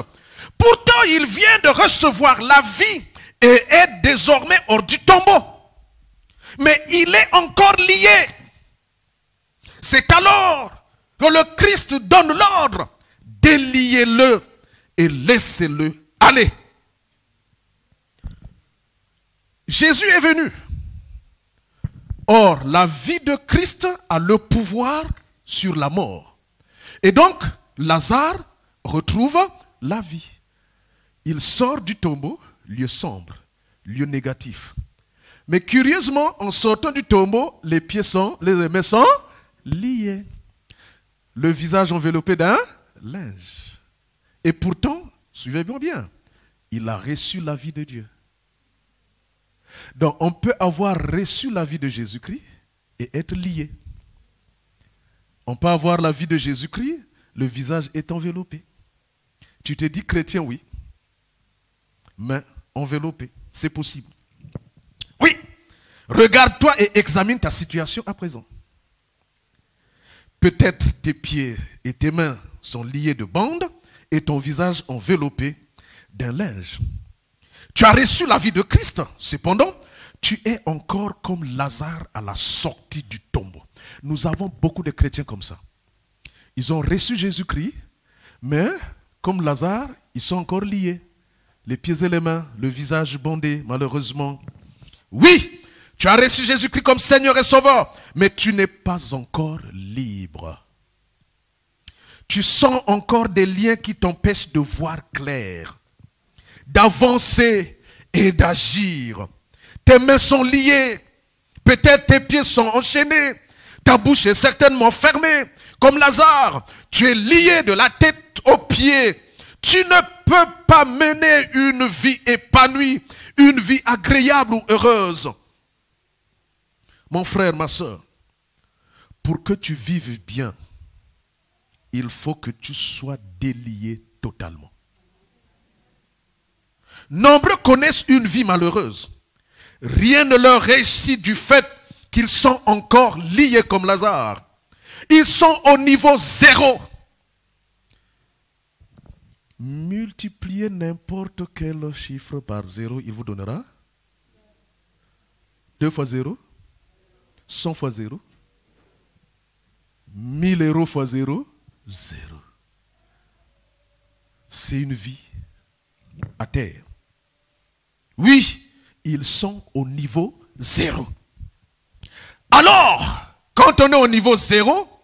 Pourtant, il vient de recevoir la vie et est désormais hors du tombeau. Mais il est encore lié. C'est alors que le Christ donne l'ordre: déliez-le et laissez-le aller. Jésus est venu. Or, la vie de Christ a le pouvoir sur la mort. Et donc, Lazare retrouve la vie. Il sort du tombeau, lieu sombre, lieu négatif. Mais curieusement, en sortant du tombeau, les mains sont liés. Le visage enveloppé d'un linge. Et pourtant, suivez-moi bien, il a reçu la vie de Dieu. Donc, on peut avoir reçu la vie de Jésus-Christ et être lié. On peut avoir la vie de Jésus-Christ, le visage est enveloppé. Tu te dis chrétien, oui. Mais enveloppé, c'est possible. Oui, regarde-toi et examine ta situation à présent. Peut-être tes pieds et tes mains sont liés de bandes et ton visage enveloppé d'un linge. Tu as reçu la vie de Christ, cependant, tu es encore comme Lazare à la sortie du tombeau. Nous avons beaucoup de chrétiens comme ça. Ils ont reçu Jésus-Christ, mais comme Lazare, ils sont encore liés. Les pieds et les mains, le visage bandé, malheureusement. Oui, tu as reçu Jésus-Christ comme Seigneur et Sauveur, mais tu n'es pas encore libre. Tu sens encore des liens qui t'empêchent de voir clair, d'avancer et d'agir. Tes mains sont liées, peut-être tes pieds sont enchaînés, ta bouche est certainement fermée. Comme Lazare, tu es lié de la tête aux pieds. Tu ne peux pas mener une vie épanouie, une vie agréable ou heureuse. Mon frère, ma soeur, pour que tu vives bien, il faut que tu sois délié totalement. Nombreux connaissent une vie malheureuse. Rien ne leur réussit du fait qu'ils sont encore liés comme Lazare. Ils sont au niveau 0. Multipliez n'importe quel chiffre par 0, il vous donnera 2 fois 0, 100 fois 0, 1000 euros fois 0, 0. C'est une vie à terre. Oui, ils sont au niveau 0. Alors, quand on est au niveau 0,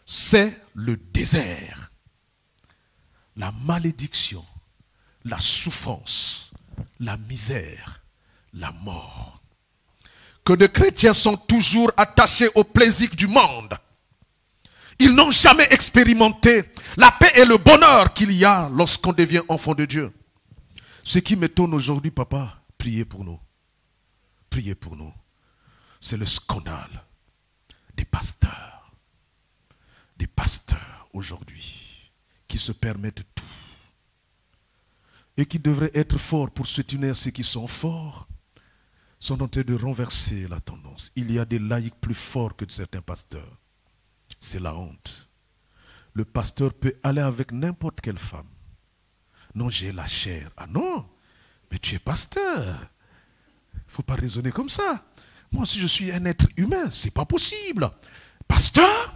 c'est le désert, la malédiction, la souffrance, la misère, la mort. Que de chrétiens sont toujours attachés au plaisir du monde. Ils n'ont jamais expérimenté la paix et le bonheur qu'il y a lorsqu'on devient enfant de Dieu. Ce qui m'étonne aujourd'hui, papa, priez pour nous. Priez pour nous. C'est le scandale des pasteurs. Des pasteurs aujourd'hui qui se permettent tout. et qui devraient être forts pour soutenir ceux qui sont forts, sont en train de renverser la tendance. Il y a des laïcs plus forts que certains pasteurs. C'est la honte. Le pasteur peut aller avec n'importe quelle femme. Non, j'ai la chair. Ah non, mais tu es pasteur. Il ne faut pas raisonner comme ça. Moi aussi, je suis un être humain. Ce n'est pas possible. Pasteur,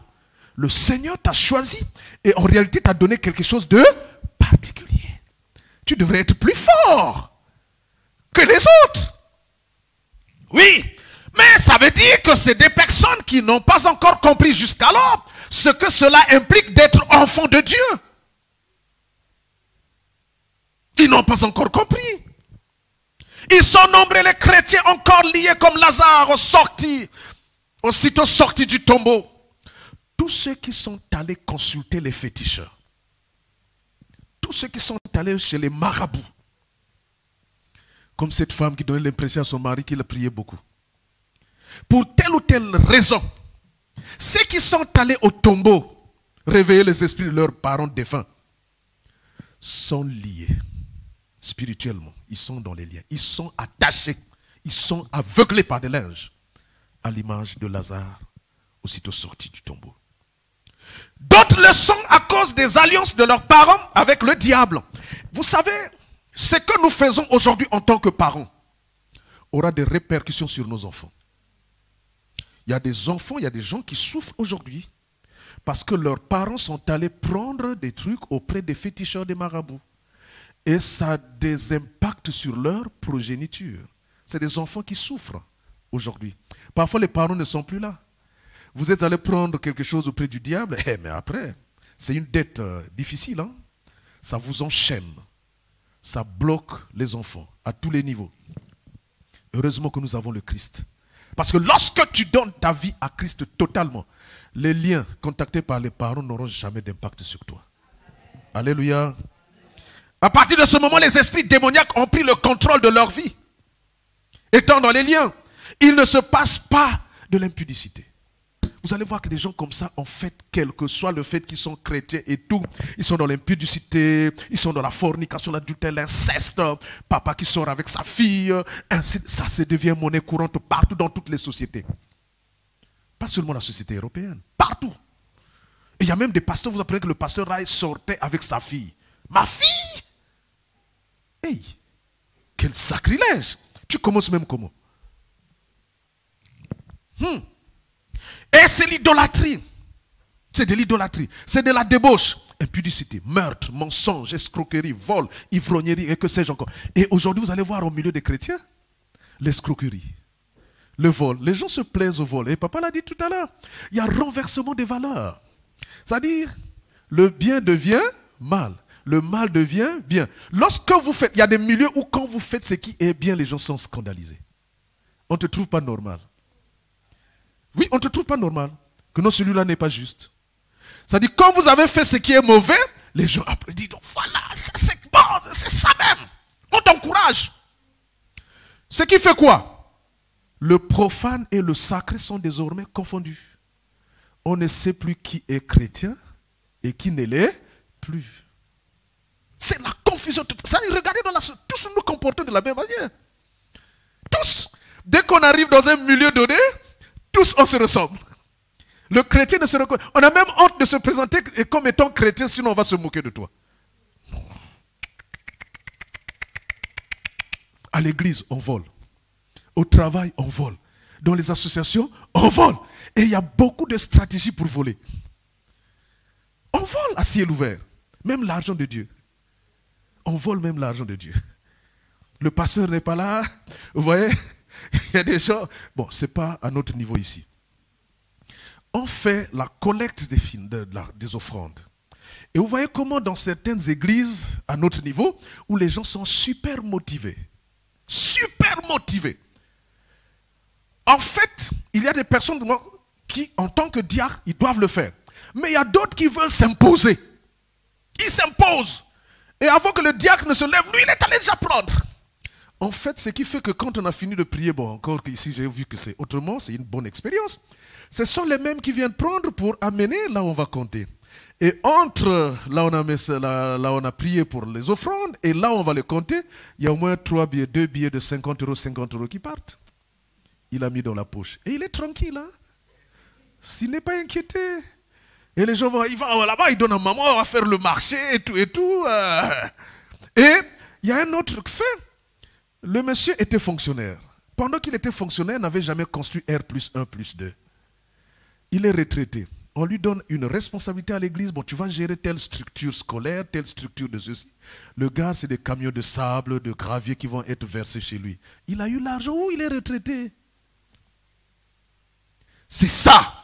le Seigneur t'a choisi et en réalité t'a donné quelque chose de particulier. Tu devrais être plus fort que les autres. Oui, mais ça veut dire que c'est des personnes qui n'ont pas encore compris jusqu'alors ce que cela implique d'être enfant de Dieu. Ils n'ont pas encore compris. Ils sont nombreux les chrétiens encore liés comme Lazare aussitôt sorti du tombeau. Tous ceux qui sont allés consulter les féticheurs, tous ceux qui sont allés chez les marabouts, comme cette femme qui donnait l'impression à son mari qu'il a prié beaucoup. Pour telle ou telle raison, ceux qui sont allés au tombeau, réveiller les esprits de leurs parents défunts, sont liés spirituellement. Ils sont dans les liens. Ils sont attachés. Ils sont aveuglés par des linges, à l'image de Lazare, aussitôt sorti du tombeau. D'autres le sont à cause des alliances de leurs parents avec le diable. Vous savez, ce que nous faisons aujourd'hui en tant que parents aura des répercussions sur nos enfants. Il y a des enfants, il y a des gens qui souffrent aujourd'hui parce que leurs parents sont allés prendre des trucs auprès des féticheurs, des marabouts. Et ça a des impacts sur leur progéniture. C'est des enfants qui souffrent aujourd'hui. Parfois, les parents ne sont plus là. Vous êtes allé prendre quelque chose auprès du diable, mais après, c'est une dette difficile. Hein? Ça vous enchaîne. Ça bloque les enfants à tous les niveaux. Heureusement que nous avons le Christ. Parce que lorsque tu donnes ta vie à Christ totalement, les liens contactés par les parents n'auront jamais d'impact sur toi. Alléluia. À partir de ce moment, les esprits démoniaques ont pris le contrôle de leur vie. Étant dans les liens, il ne se passe pas de l'impudicité. Vous allez voir que des gens comme ça, en fait, quel que soit le fait qu'ils sont chrétiens et tout, ils sont dans l'impudicité, ils sont dans la fornication, l'adultère, l'inceste, papa qui sort avec sa fille, ainsi, ça se devient monnaie courante partout dans toutes les sociétés. Pas seulement la société européenne, partout. Et il y a même des pasteurs, vous apprenez que le pasteur Rai sortait avec sa fille. Ma fille? Hey, quel sacrilège! Tu commences même comment? Et c'est l'idolâtrie. C'est de l'idolâtrie. C'est de la débauche. Impudicité, meurtre, mensonge, escroquerie, vol, ivrognerie et que sais-je encore. Et aujourd'hui, vous allez voir au milieu des chrétiens, l'escroquerie, le vol. Les gens se plaisent au vol. Et papa l'a dit tout à l'heure. Il y a renversement des valeurs. C'est-à-dire, le bien devient mal. Le mal devient bien. Lorsque vous faites, il y a des milieux où quand vous faites ce qui est bien, les gens sont scandalisés. On ne te trouve pas normal. Oui, on ne te trouve pas normal. Que non, celui-là n'est pas juste. C'est-à-dire, quand vous avez fait ce qui est mauvais, les gens applaudissent. Donc voilà, c'est bon, c'est ça même. On t'encourage. Ce qui fait quoi? Le profane et le sacré sont désormais confondus. On ne sait plus qui est chrétien et qui ne l'est plus. C'est la confusion. Regardez, tous nous comportons de la même manière. Tous. Dès qu'on arrive dans un milieu donné, tous on se ressemble. Le chrétien ne se reconnaît. On a même honte de se présenter comme étant chrétien, sinon on va se moquer de toi. À l'église, on vole. Au travail, on vole. Dans les associations, on vole. Et il y a beaucoup de stratégies pour voler. On vole à ciel ouvert. Même l'argent de Dieu. On vole même l'argent de Dieu. Le pasteur n'est pas là. Vous voyez, il y a des gens. Bon, ce n'est pas à notre niveau ici. On fait la collecte des offrandes. Et vous voyez comment dans certaines églises, à notre niveau, où les gens sont super motivés. Super motivés. En fait, il y a des personnes qui, en tant que diacre, ils doivent le faire. Mais il y a d'autres qui veulent s'imposer. Ils s'imposent. Et avant que le diacre ne se lève, lui, il est allé déjà prendre. En fait, ce qui fait que quand on a fini de prier, bon, encore ici, j'ai vu que c'est autrement, c'est une bonne expérience. Ce sont les mêmes qui viennent prendre pour amener là où on va compter. Et entre là on a prié pour les offrandes et là on va les compter, il y a au moins 2 billets de 50 € qui partent. Il a mis dans la poche. Et il est tranquille. Hein? S'il n'est pas inquiété. Et les gens vont, il va là-bas, il donne à maman, on va faire le marché et tout. Et il y a un autre fait. Le monsieur était fonctionnaire. Pendant qu'il était fonctionnaire, il n'avait jamais construit R+1+2. Il est retraité. On lui donne une responsabilité à l'église. Bon, tu vas gérer telle structure scolaire, telle structure de ceci. Le gars, c'est des camions de sable, de gravier qui vont être versés chez lui. Il a eu l'argent où il est retraité. C'est ça.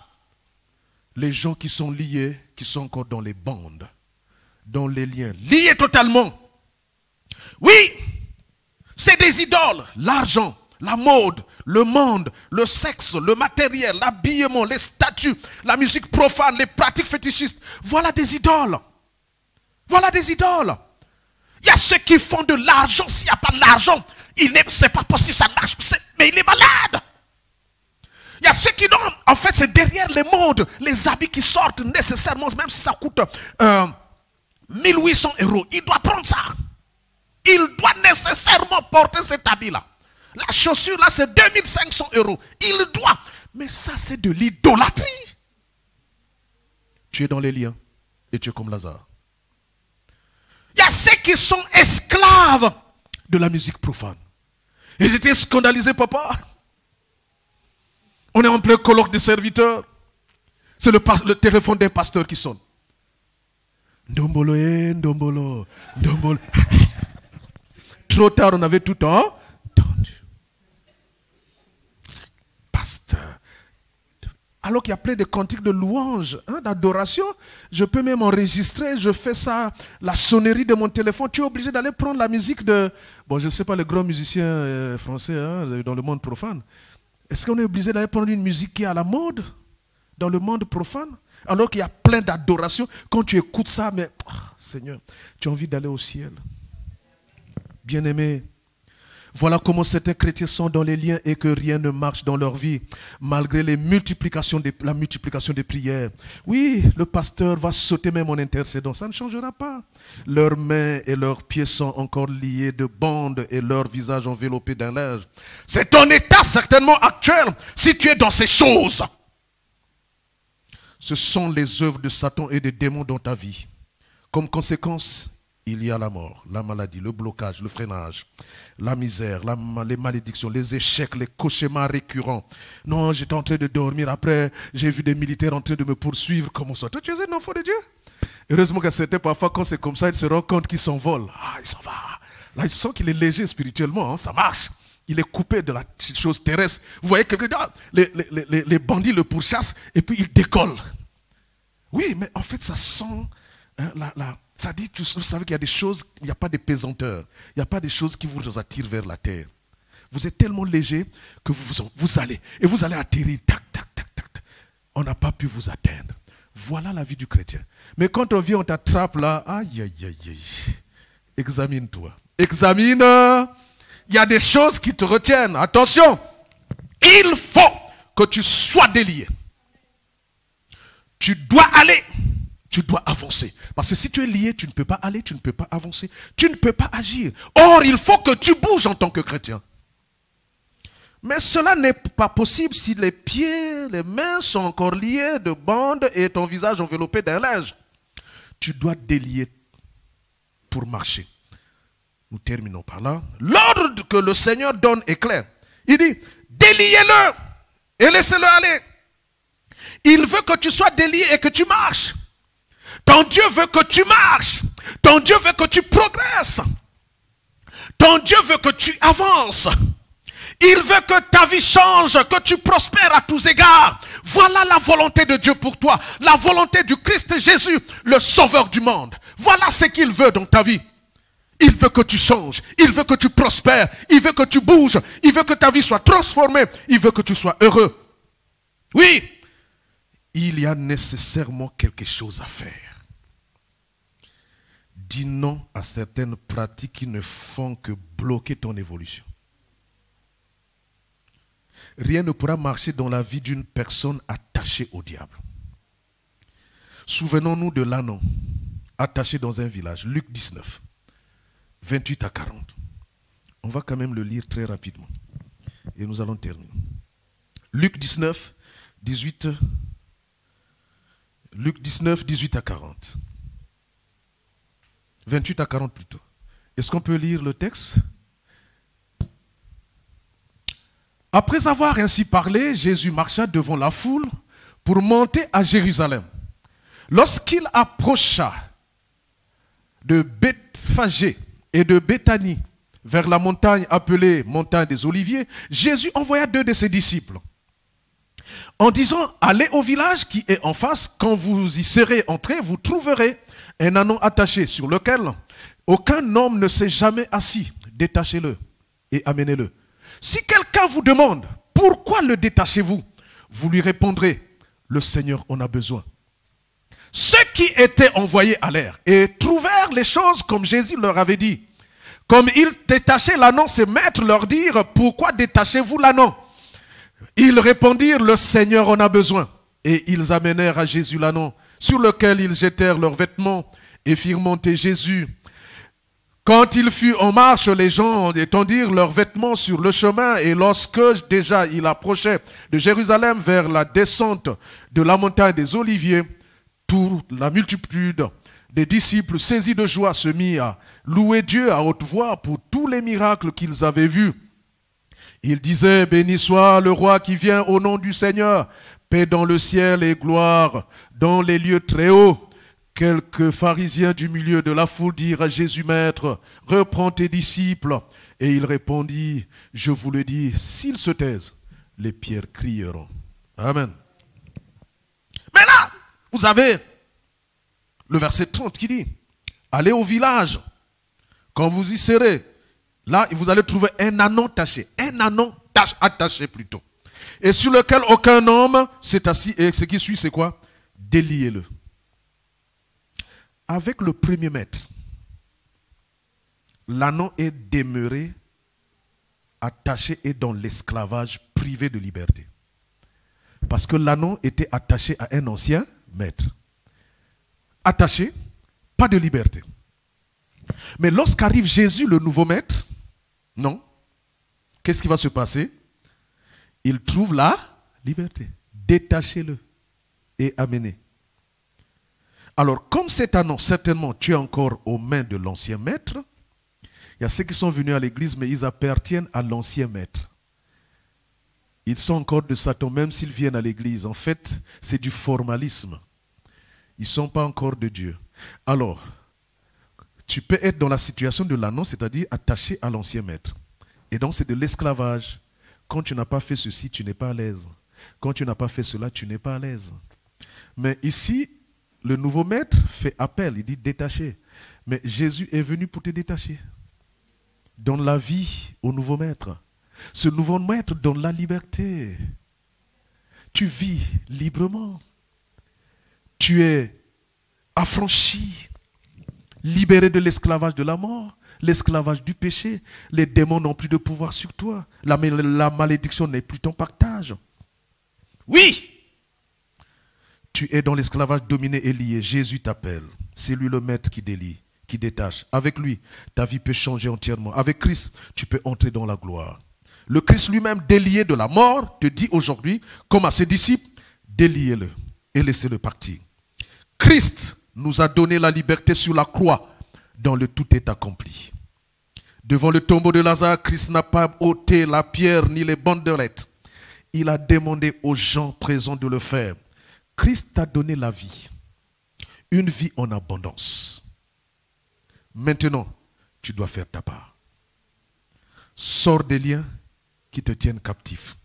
Les gens qui sont liés, qui sont encore dans les bandes, dans les liens, liés totalement. Oui, c'est des idoles. L'argent, la mode, le monde, le sexe, le matériel, l'habillement, les statues, la musique profane, les pratiques fétichistes. Voilà des idoles. Voilà des idoles. Il y a ceux qui font de l'argent. S'il n'y a pas de l'argent, c'est pas possible, ça marche. Mais il est malade. Il y a ceux qui n'ont, en fait, c'est derrière les modes, les habits qui sortent nécessairement, même si ça coûte 1800 €. Il doit prendre ça. Il doit nécessairement porter cet habit-là. La chaussure, là, c'est 2500 €. Il doit. Mais ça, c'est de l'idolâtrie. Tu es dans les liens et tu es comme Lazare. Il y a ceux qui sont esclaves de la musique profane. Et j'étais scandalisé, papa. On est en plein colloque des serviteurs. C'est le téléphone des pasteurs qui sonne. Ndombolo, ndombolo, ndombolo. Trop tard, on avait tout entendu. Pasteur. Alors qu'il y a plein de cantiques de louanges, hein, d'adoration. Je peux même enregistrer, je fais ça, la sonnerie de mon téléphone. Tu es obligé d'aller prendre la musique de... Bon, je ne sais pas les grands musiciens français hein, dans le monde profane. Est-ce qu'on est obligé d'aller prendre une musique qui est à la mode dans le monde profane? Alors qu'il y a plein d'adoration. Quand tu écoutes ça, mais oh, Seigneur, tu as envie d'aller au ciel. Bien-aimé, voilà comment certains chrétiens sont dans les liens et que rien ne marche dans leur vie, malgré la multiplication des prières. Oui, le pasteur va sauter même en intercédant, ça ne changera pas. Leurs mains et leurs pieds sont encore liés de bandes et leur visage enveloppé d'un linge. C'est ton état certainement actuel si tu es dans ces choses. Ce sont les œuvres de Satan et des démons dans ta vie. Comme conséquence, il y a la mort, la maladie, le blocage, le freinage, la misère, les malédictions, les échecs, les cauchemars récurrents. Non, j'étais en train de dormir. Après, j'ai vu des militaires en train de me poursuivre. Comment ça? Toi, tu es un enfant de Dieu? Heureusement que c'était parfois, quand c'est comme ça, ils se rendent compte qu'ils s'envolent. Ah, il s'en va. Là, ils sentent qu'il est léger spirituellement. Hein, ça marche. Il est coupé de la chose terrestre. Vous voyez, les bandits le pourchassent et puis il décolle. Oui, mais en fait, ça sent... Hein, ça dit, vous savez qu'il y a des choses, il n'y a pas de pesanteur. Il n'y a pas des choses qui vous attirent vers la terre. Vous êtes tellement léger que vous allez. Et vous allez atterrir. Tac, tac, tac, tac, tac. On n'a pas pu vous atteindre. Voilà la vie du chrétien. Mais quand on vient, on t'attrape là. Aïe, aïe, aïe, aïe. Examine-toi. Examine. Il y a des choses qui te retiennent. Attention. Il faut que tu sois délié. Tu dois aller. Tu dois avancer. Parce que si tu es lié, tu ne peux pas aller, tu ne peux pas avancer, tu ne peux pas agir. Or, il faut que tu bouges en tant que chrétien. Mais cela n'est pas possible si les pieds, les mains sont encore liés de bandes et ton visage enveloppé d'un linge. Tu dois délier pour marcher. Nous terminons par là. L'ordre que le Seigneur donne est clair. Il dit, déliez-le et laissez-le aller. Il veut que tu sois délié et que tu marches. Ton Dieu veut que tu marches. Ton Dieu veut que tu progresses. Ton Dieu veut que tu avances. Il veut que ta vie change, que tu prospères à tous égards. Voilà la volonté de Dieu pour toi. La volonté du Christ Jésus, le Sauveur du monde. Voilà ce qu'il veut dans ta vie. Il veut que tu changes. Il veut que tu prospères. Il veut que tu bouges. Il veut que ta vie soit transformée. Il veut que tu sois heureux. Oui, il y a nécessairement quelque chose à faire. Dis non à certaines pratiques qui ne font que bloquer ton évolution. Rien ne pourra marcher dans la vie d'une personne attachée au diable. Souvenons-nous de l'ânon attaché dans un village. Luc 19, 28 à 40. On va quand même le lire très rapidement. Et nous allons terminer. Luc 19, 18 à 40. 28 à 40 plutôt. Est-ce qu'on peut lire le texte? Après avoir ainsi parlé, Jésus marcha devant la foule pour monter à Jérusalem. Lorsqu'il approcha de Bethphagée et de Béthanie, vers la montagne appelée montagne des Oliviers, Jésus envoya 2 de ses disciples, en disant, allez au village qui est en face, quand vous y serez entrés, vous trouverez un ânon attaché sur lequel aucun homme ne s'est jamais assis. Détachez-le et amenez-le. Si quelqu'un vous demande, pourquoi le détachez-vous? Vous lui répondrez, le Seigneur en a besoin. Ceux qui étaient envoyés allèrent et trouvèrent les choses comme Jésus leur avait dit. Comme ils détachaient l'ânon, ses maîtres leur dirent, pourquoi détachez-vous l'ânon? Ils répondirent, le Seigneur en a besoin. Et ils amenèrent à Jésus l'ânon, sur lequel ils jetèrent leurs vêtements et firent monter Jésus. Quand il fut en marche, les gens étendirent leurs vêtements sur le chemin, et lorsque déjà il approchait de Jérusalem vers la descente de la montagne des Oliviers, toute la multitude des disciples saisis de joie se mit à louer Dieu à haute voix pour tous les miracles qu'ils avaient vus. Ils disaient, béni soit le roi qui vient au nom du Seigneur, paix dans le ciel et gloire dans les lieux très hauts. Quelques pharisiens du milieu de la foule dirent à Jésus, Maître, reprends tes disciples. Et il répondit, je vous le dis, s'ils se taisent, les pierres crieront. Amen. Mais là, vous avez le verset 30 qui dit, allez au village, quand vous y serez, là vous allez trouver un ânon attaché plutôt, et sur lequel aucun homme s'est assis, et ce qui suit c'est quoi? Déliez-le. Avec le premier maître, l'ânon est demeuré attaché et dans l'esclavage privé de liberté. Parce que l'ânon était attaché à un ancien maître. Attaché, pas de liberté. Mais lorsqu'arrive Jésus, le nouveau maître, non. Qu'est-ce qui va se passer? Il trouve la liberté. Détachez-le et amenez. Alors, comme cet ânon, certainement, tu es encore aux mains de l'ancien maître, il y a ceux qui sont venus à l'église, mais ils appartiennent à l'ancien maître. Ils sont encore de Satan, même s'ils viennent à l'église. En fait, c'est du formalisme. Ils ne sont pas encore de Dieu. Alors, tu peux être dans la situation de l'ânon, c'est-à-dire attaché à l'ancien maître. Et donc, c'est de l'esclavage. Quand tu n'as pas fait ceci, tu n'es pas à l'aise. Quand tu n'as pas fait cela, tu n'es pas à l'aise. Mais ici, le nouveau maître fait appel, il dit détaché. Mais Jésus est venu pour te détacher. Donne la vie au nouveau maître. Ce nouveau maître donne la liberté. Tu vis librement. Tu es affranchi, libéré de l'esclavage de la mort, l'esclavage du péché. Les démons n'ont plus de pouvoir sur toi. La malédiction n'est plus ton partage. Oui! Tu es dans l'esclavage dominé et lié. Jésus t'appelle. C'est lui le maître qui délie, qui détache. Avec lui, ta vie peut changer entièrement. Avec Christ, tu peux entrer dans la gloire. Le Christ lui-même, délié de la mort, te dit aujourd'hui, comme à ses disciples, déliez-le et laissez-le partir. Christ nous a donné la liberté sur la croix, dont le tout est accompli. Devant le tombeau de Lazare, Christ n'a pas ôté la pierre ni les bandelettes. Il a demandé aux gens présents de le faire. Christ t'a donné la vie, une vie en abondance. Maintenant, tu dois faire ta part. Sors des liens qui te tiennent captif.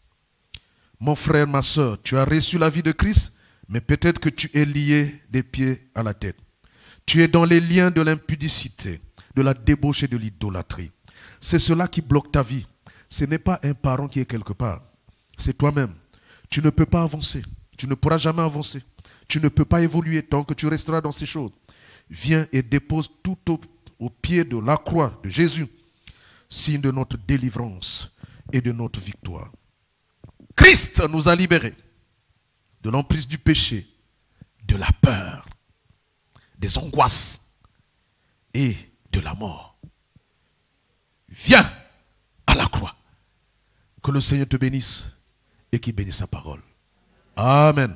Mon frère, ma soeur, tu as reçu la vie de Christ, mais peut-être que tu es lié des pieds à la tête. Tu es dans les liens de l'impudicité, de la débauche et de l'idolâtrie. C'est cela qui bloque ta vie. Ce n'est pas un parent qui est quelque part. C'est toi-même. Tu ne peux pas avancer. Tu ne pourras jamais avancer. Tu ne peux pas évoluer tant que tu resteras dans ces choses. Viens et dépose tout au pied de la croix de Jésus, signe de notre délivrance et de notre victoire. Christ nous a libérés de l'emprise du péché, de la peur des angoisses et de la mort. Viens à la croix. Que le Seigneur te bénisse et qu'il bénisse sa parole. Amen.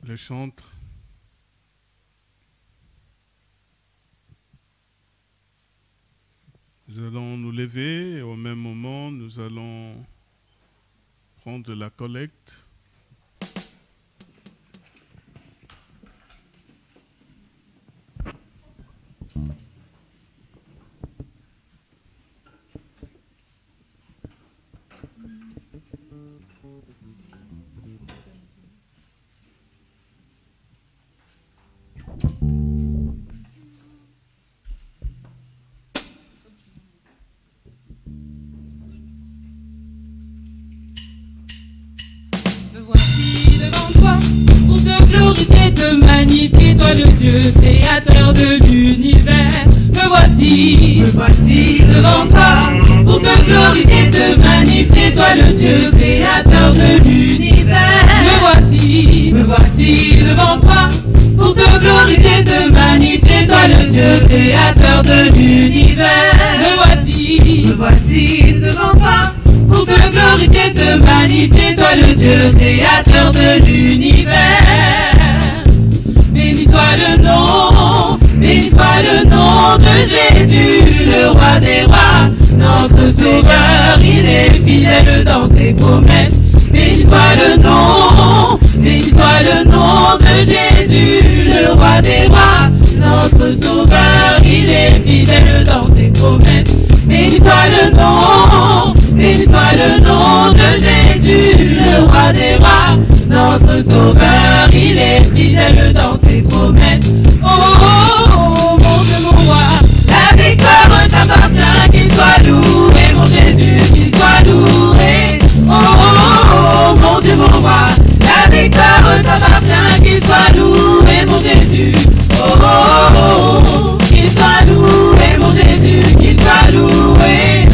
Le chantre. Nous allons nous lever et au même moment, nous allons prendre la collecte. Magnifier toi le Dieu créateur de l'univers. Me voici devant toi pour te glorifier, te magnifier toi le Dieu créateur de l'univers. Me voici devant toi pour te glorifier, te magnifier toi le Dieu créateur de l'univers. Me voici devant toi pour te glorifier, te magnifier toi le Dieu créateur de l'univers. Béni soit le nom de Jésus, le roi des rois, notre sauveur, il est fidèle dans ses promesses. Béni soit le nom de Jésus, le roi des rois, notre sauveur, il est fidèle dans ses promesses. Béni soit le nom de Jésus, le roi des rois, notre sauveur, il est fidèle dans ses promesses. Oh, oh, oh, mon Dieu, mon roi, la victoire t'appartient, qu'il soit loué, mon Jésus, qu'il soit loué. Oh, oh, oh, mon Dieu, mon roi, la victoire t'appartient, qu'il soit loué, mon Jésus. Oh, oh, oh, qu'il soit loué, mon Jésus, qu'il soit loué.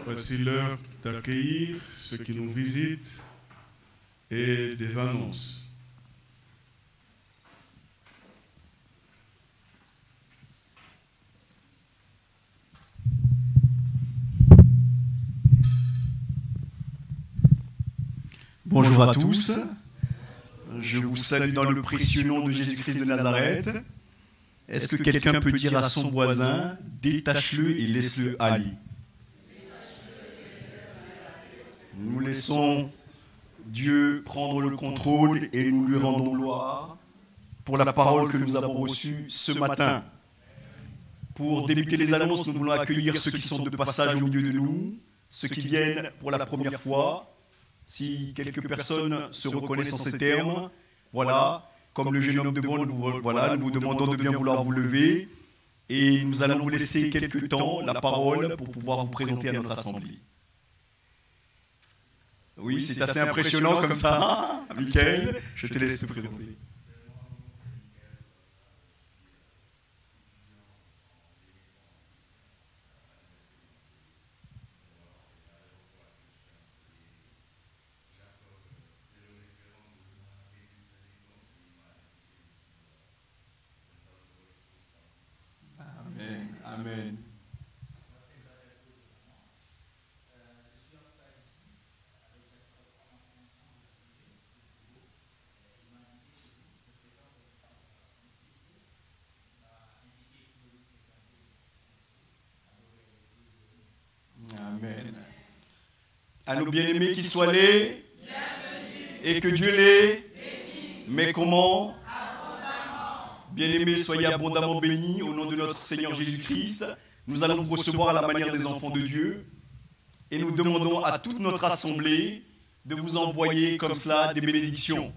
Voici l'heure d'accueillir ceux qui nous visitent et des annonces. Bonjour à tous, je vous salue dans le précieux nom de Jésus-Christ de Nazareth. Est-ce que quelqu'un peut dire à son voisin, détache-le et laisse-le aller? Nous laissons Dieu prendre le contrôle et nous lui rendons gloire pour la parole que nous avons reçue ce matin. Pour débuter les annonces, nous voulons accueillir ceux qui sont de passage au milieu de nous, ceux qui viennent pour la première fois. Si quelques personnes se reconnaissent en ces termes, voilà, comme le jeune homme devant nous, voilà, nous vous demandons de bien vouloir vous lever et nous allons vous laisser quelques temps la parole pour pouvoir vous présenter à notre assemblée. Oui, c'est assez impressionnant comme ça. Michael, je te laisse te présenter. Amen. Amen. Amen. À nos bien-aimés qui soient les et que Dieu les mais comment? Bien-aimés, soyez abondamment bénis au nom de notre Seigneur Jésus-Christ. Nous allons vous recevoir à la manière des enfants de Dieu et nous demandons à toute notre assemblée de vous envoyer comme cela des bénédictions.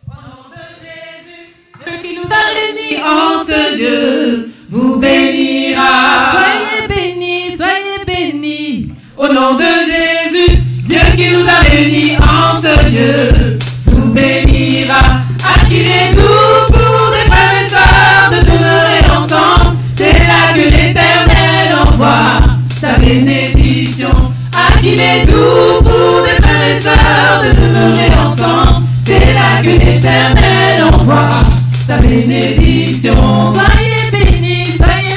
Au nom de Jésus, Dieu qui nous a réunis en ce lieu, vous bénira. Soyez bénis, au nom de Jésus, Dieu qui nous a réunis en ce lieu, vous bénira. À qui les doux pour des frères et sœurs de demeurer ensemble, c'est là que l'Éternel envoie sa bénédiction. À qui les doux pour des frères et sœurs de demeurer ensemble, c'est là que l'Éternel envoie sa bénédiction. Soyez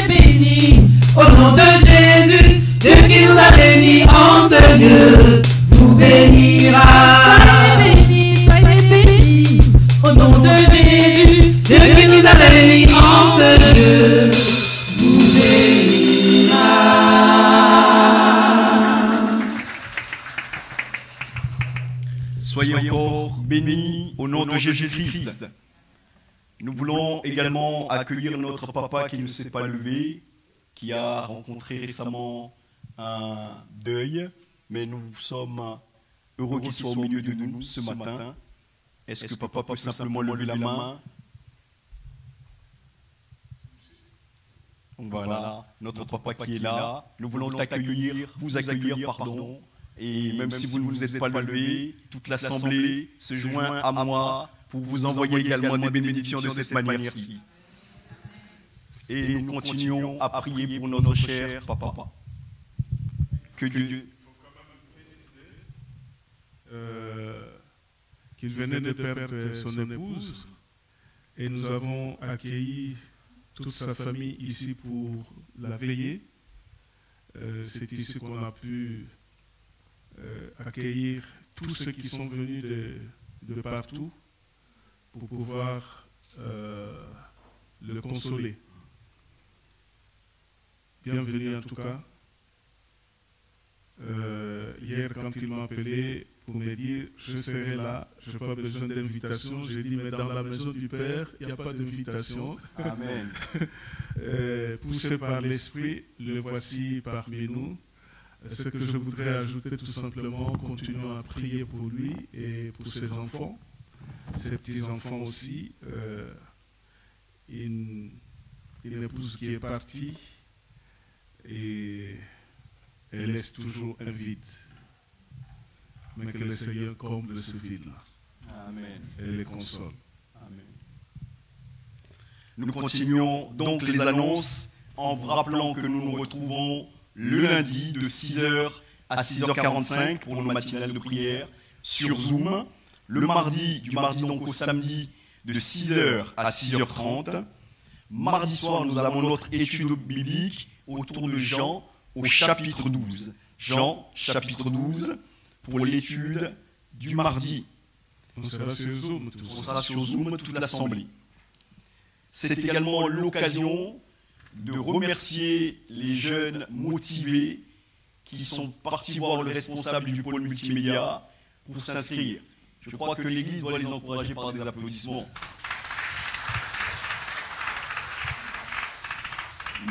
bénis, au nom de Jésus, Dieu qui nous a réunis en ce lieu, vous bénira. Soyez bénis, au nom de Jésus, Dieu qui nous a réunis en ce lieu, vous bénira. Soyez encore bénis au nom de Jésus-Christ. Nous voulons également accueillir notre papa qui ne s'est pas levé, qui a rencontré récemment un deuil, mais nous sommes heureux qu'il soit au milieu de nous ce matin. Est-ce que papa peut simplement lever la main? Voilà, notre papa qui est là. Nous voulons t'accueillir, vous accueillir, pardon. Et même si vous ne vous êtes pas levé, toute l'assemblée se joint à moi pour vous envoyer également des bénédictions de cette manière-ci. Et nous continuons à prier pour notre cher papa. Que Dieu... Qu'il venait de perdre son épouse et nous avons accueilli toute sa famille ici pour la veiller. C'est ici qu'on a pu accueillir tous ceux qui sont venus de partout pour pouvoir le consoler. Bienvenue en tout cas. Hier, quand il m'a appelé pour me dire « je serai là, je n'ai pas besoin d'invitation », j'ai dit « mais dans la maison du Père, il n'y a pas d'invitation ». Amen. Poussé par l'Esprit, le voici parmi nous. Ce que je voudrais ajouter tout simplement, continuons à prier pour lui et pour ses enfants, ses petits-enfants aussi. Une épouse qui est partie et elle laisse toujours un vide. Mais que le Seigneur comble ce vide-là. Amen. Et les console. Amen. Nous continuons donc les annonces en vous rappelant que nous nous retrouvons le lundi de 6h à 6h45 pour nos matinales de prière sur Zoom, le mardi, du mardi donc au samedi, de 6h à 6h30. Mardi soir, nous avons notre étude biblique autour de Jean au chapitre 12. Jean, chapitre 12, pour l'étude du mardi. On sera sur Zoom tous. On sera sur Zoom toute l'assemblée. C'est également l'occasion de remercier les jeunes motivés qui sont partis voir le responsable du pôle multimédia pour s'inscrire. Je crois que l'Église doit les encourager par des applaudissements.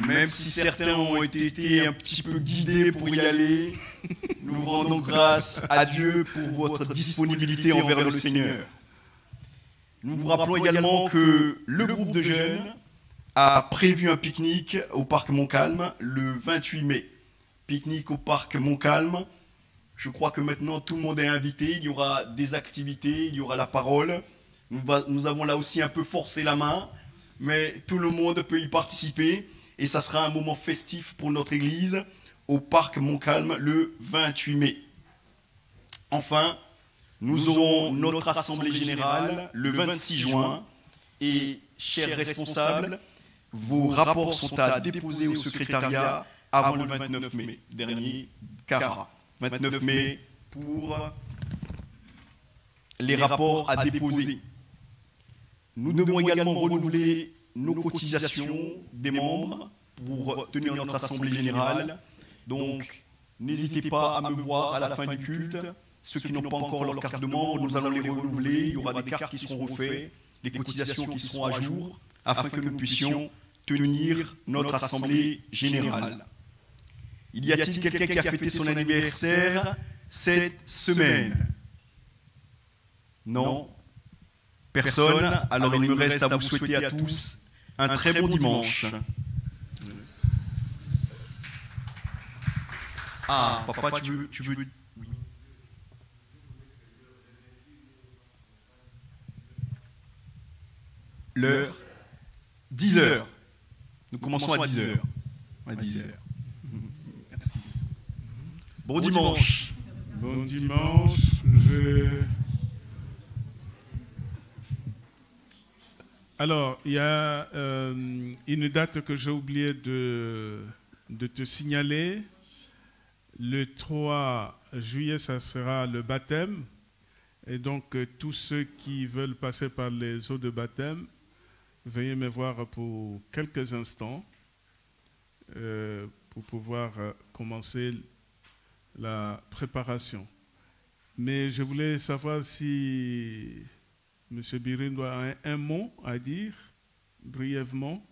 Même si certains ont été un petit peu guidés pour y aller, nous rendons grâce à Dieu pour votre disponibilité envers le Seigneur. Nous vous rappelons également que le groupe de jeunes a prévu un pique-nique au parc Montcalm le 28 mai. Pique-nique au parc Montcalm. Je crois que maintenant tout le monde est invité. Il y aura des activités, il y aura la parole. Nous avons là aussi un peu forcé la main, mais tout le monde peut y participer. Et ça sera un moment festif pour notre église au parc Montcalm le 28 mai. Enfin, nous aurons notre assemblée générale le 26 juin. Et, chers responsables, vos rapports sont à déposer au secrétariat avant le 29 mai, dernier CARA. 29 mai pour les rapports à déposer. Nous devons également renouveler nos cotisations des membres pour tenir notre assemblée générale. Donc, n'hésitez pas à me voir à la fin du culte. Ceux qui n'ont pas encore leur carte de membre, nous allons les renouveler. Il y aura des cartes qui seront refaites, des cotisations qui seront à jour, afin que nous puissions tenir notre assemblée générale. Y a-t-il quelqu'un qui a fêté son anniversaire cette semaine? Non? Personne? Alors il me reste à vous souhaiter à tous un très bon dimanche. Ah, papa, tu veux... L'heure? 10h. Nous commençons à 10h. À 10h. Merci. Bon dimanche. Bon dimanche. Alors, il y a une date que j'ai oublié de te signaler. Le 3 juillet, ça sera le baptême. Et donc, tous ceux qui veulent passer par les eaux de baptême, veuillez me voir pour quelques instants pour pouvoir commencer la préparation. Mais je voulais savoir si M. Birin doit un mot à dire, brièvement.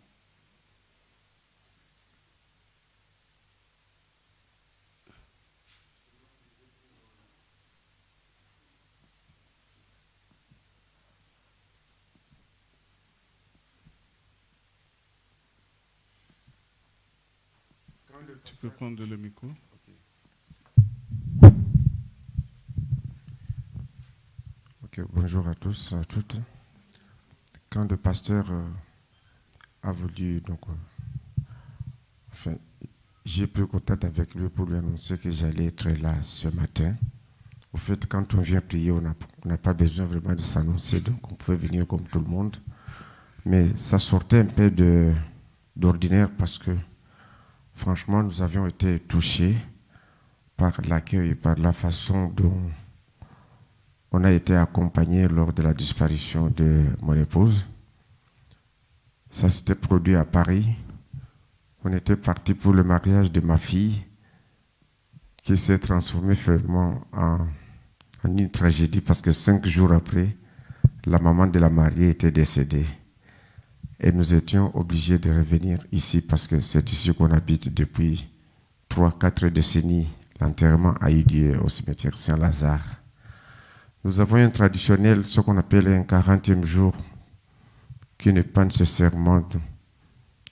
Tu peux prendre le micro. Ok, bonjour à tous, à toutes. Quand le pasteur a voulu, donc, enfin, j'ai pris contact avec lui pour lui annoncer que j'allais être là ce matin. Au fait, quand on vient prier, on n'a pas besoin vraiment de s'annoncer, donc on pouvait venir comme tout le monde. Mais ça sortait un peu d'ordinaire parce que franchement, nous avions été touchés par l'accueil et par la façon dont on a été accompagnés lors de la disparition de mon épouse. Ça s'était produit à Paris. On était parti pour le mariage de ma fille qui s'est transformé finalement en une tragédie parce que 5 jours après, la maman de la mariée était décédée. Et nous étions obligés de revenir ici parce que c'est ici qu'on habite depuis 3-4 décennies. L'enterrement a eu lieu au cimetière Saint-Lazare. Nous avons un traditionnel, ce qu'on appelle un 40e jour, qui n'est pas nécessairement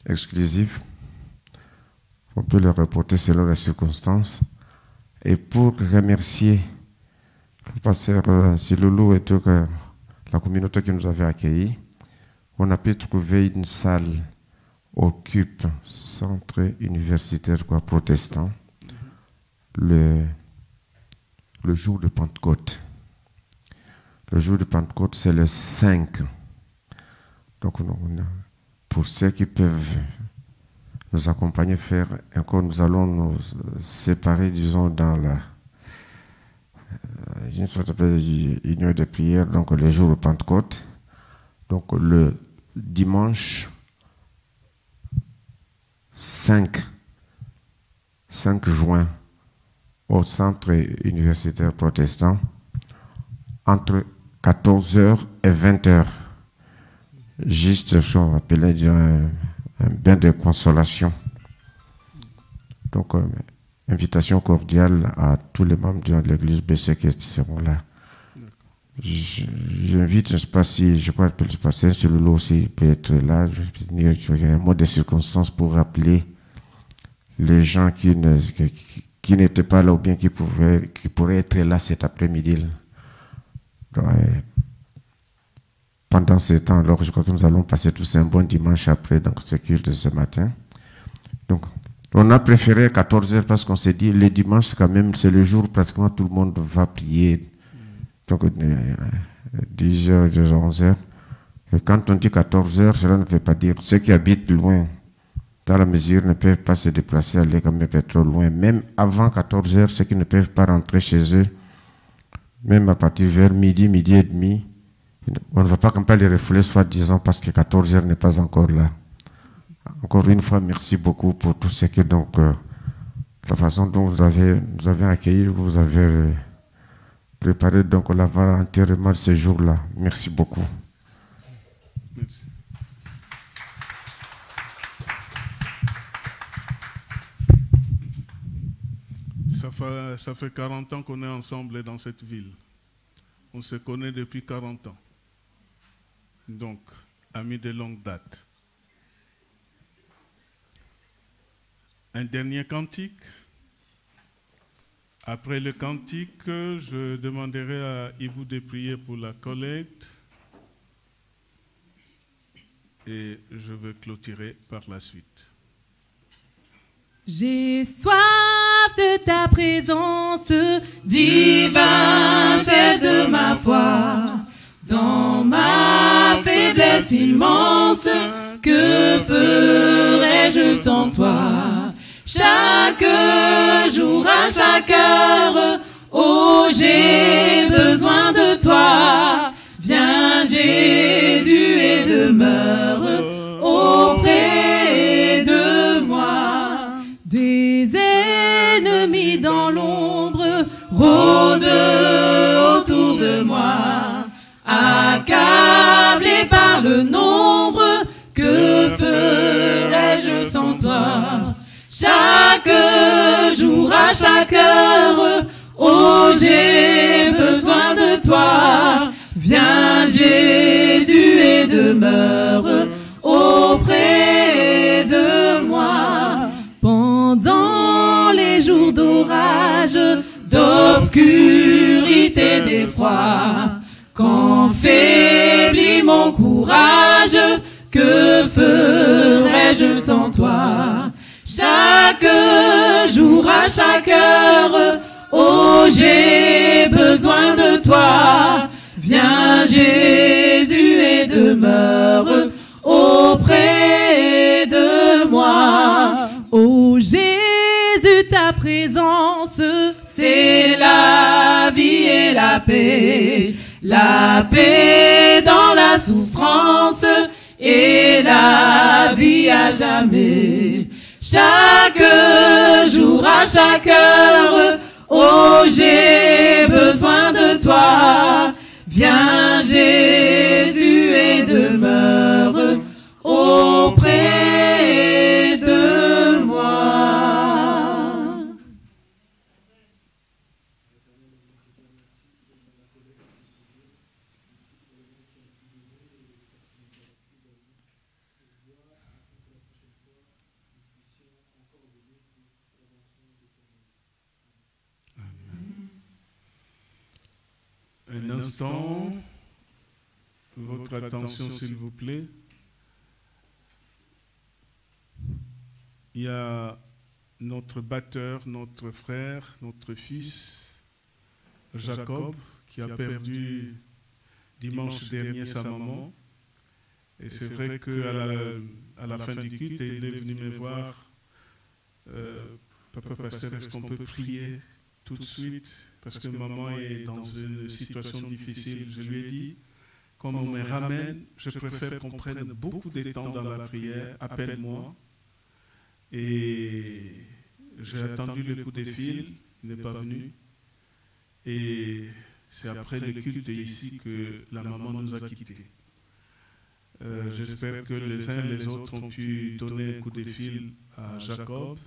exclusif. On peut le reporter selon les circonstances. Et pour remercier le pasteur Siloulou et toute la communauté qui nous avait accueillis, on a pu trouver une salle occupe centre universitaire protestant le jour de Pentecôte. Le jour de Pentecôte, c'est le 5. Donc, pour ceux qui peuvent nous accompagner, faire encore, nous allons nous séparer, disons, dans la union de prière, donc le jour de Pentecôte. Donc, le dimanche 5 juin, au centre universitaire protestant, entre 14h et 20h. Juste ce qu'on appelait un bain de consolation. Donc, invitation cordiale à tous les membres de l'église BC qui seront là. J'invite, je ne sais pas si, je crois que le pasteur Celui-là aussi peut être là. Je vais venir un mot de circonstance pour rappeler les gens qui n'étaient pas là ou bien qui pourraient être là cet après-midi. Pendant ce temps, alors je crois que nous allons passer tous un bon dimanche après donc ce culte de ce matin. Donc, on a préféré 14h parce qu'on s'est dit le dimanche quand même c'est le jour où pratiquement tout le monde va prier. Donc 10h, 11h. Et quand on dit 14h, cela ne veut pas dire ceux qui habitent loin, dans la mesure, ne peuvent pas se déplacer, aller quand même trop loin. Même avant 14h, ceux qui ne peuvent pas rentrer chez eux, même à partir vers midi, midi et demi, on ne va pas comme pas les refouler, soi-disant, parce que 14h n'est pas encore là. Encore une fois, merci beaucoup pour tout ce que, donc, la façon dont vous avez accueilli, vous avez préparé, donc, l'avant-enterrement de ce jour-là. Merci beaucoup. Merci. Ça fait 40 ans qu'on est ensemble dans cette ville. On se connaît depuis 40 ans. Donc, amis de longue date. Un dernier cantique. Après le cantique, je demanderai à Ibou de prier pour la collecte. Et je vais clôturer par la suite. J'ai soif de ta présence, divin chef de ma foi. Dans ma faiblesse immense, que ferais-je sans toi? Chaque jour, à chaque heure, oh, j'ai besoin de toi. Viens Jésus et demeure auprès de moi. Des ennemis dans l'ombre rôdent autour de moi. Accablé par le nombre, que ferais-je sans toi? Chaque jour, à chaque heure, oh, j'ai besoin de toi. Viens Jésus et demeure auprès de moi. Pendant les jours d'orage, d'obscurité, d'effroi, quand faiblit mon courage, que ferais-je sans toi? Chaque jour, à chaque heure, oh, j'ai besoin de toi. Viens Jésus et demeure auprès de moi. Oh Jésus, ta présence, c'est la vie et la paix. La paix dans la souffrance et la vie à jamais. Chaque jour, à chaque heure, oh, j'ai besoin de toi. Viens Jésus et demeure auprès de moi. Un instant, votre attention s'il vous plaît. il y a notre batteur, notre frère, notre fils, Jacob, qui a perdu dimanche dernier sa maman. Et c'est vrai qu'à la fin du culte, il est venu me voir. Papa pasteur, est-ce qu'on peut prier tout de suite? Parce que maman est dans une situation difficile. Je lui ai dit, comme on me ramène, je préfère qu'on prenne beaucoup de temps dans la prière. Appelle-moi. Et j'ai attendu le coup de fil, il n'est pas venu. Et c'est après le culte ici que la maman nous a quittés. J'espère que les uns et les autres ont pu donner un coup de fil à Jacob.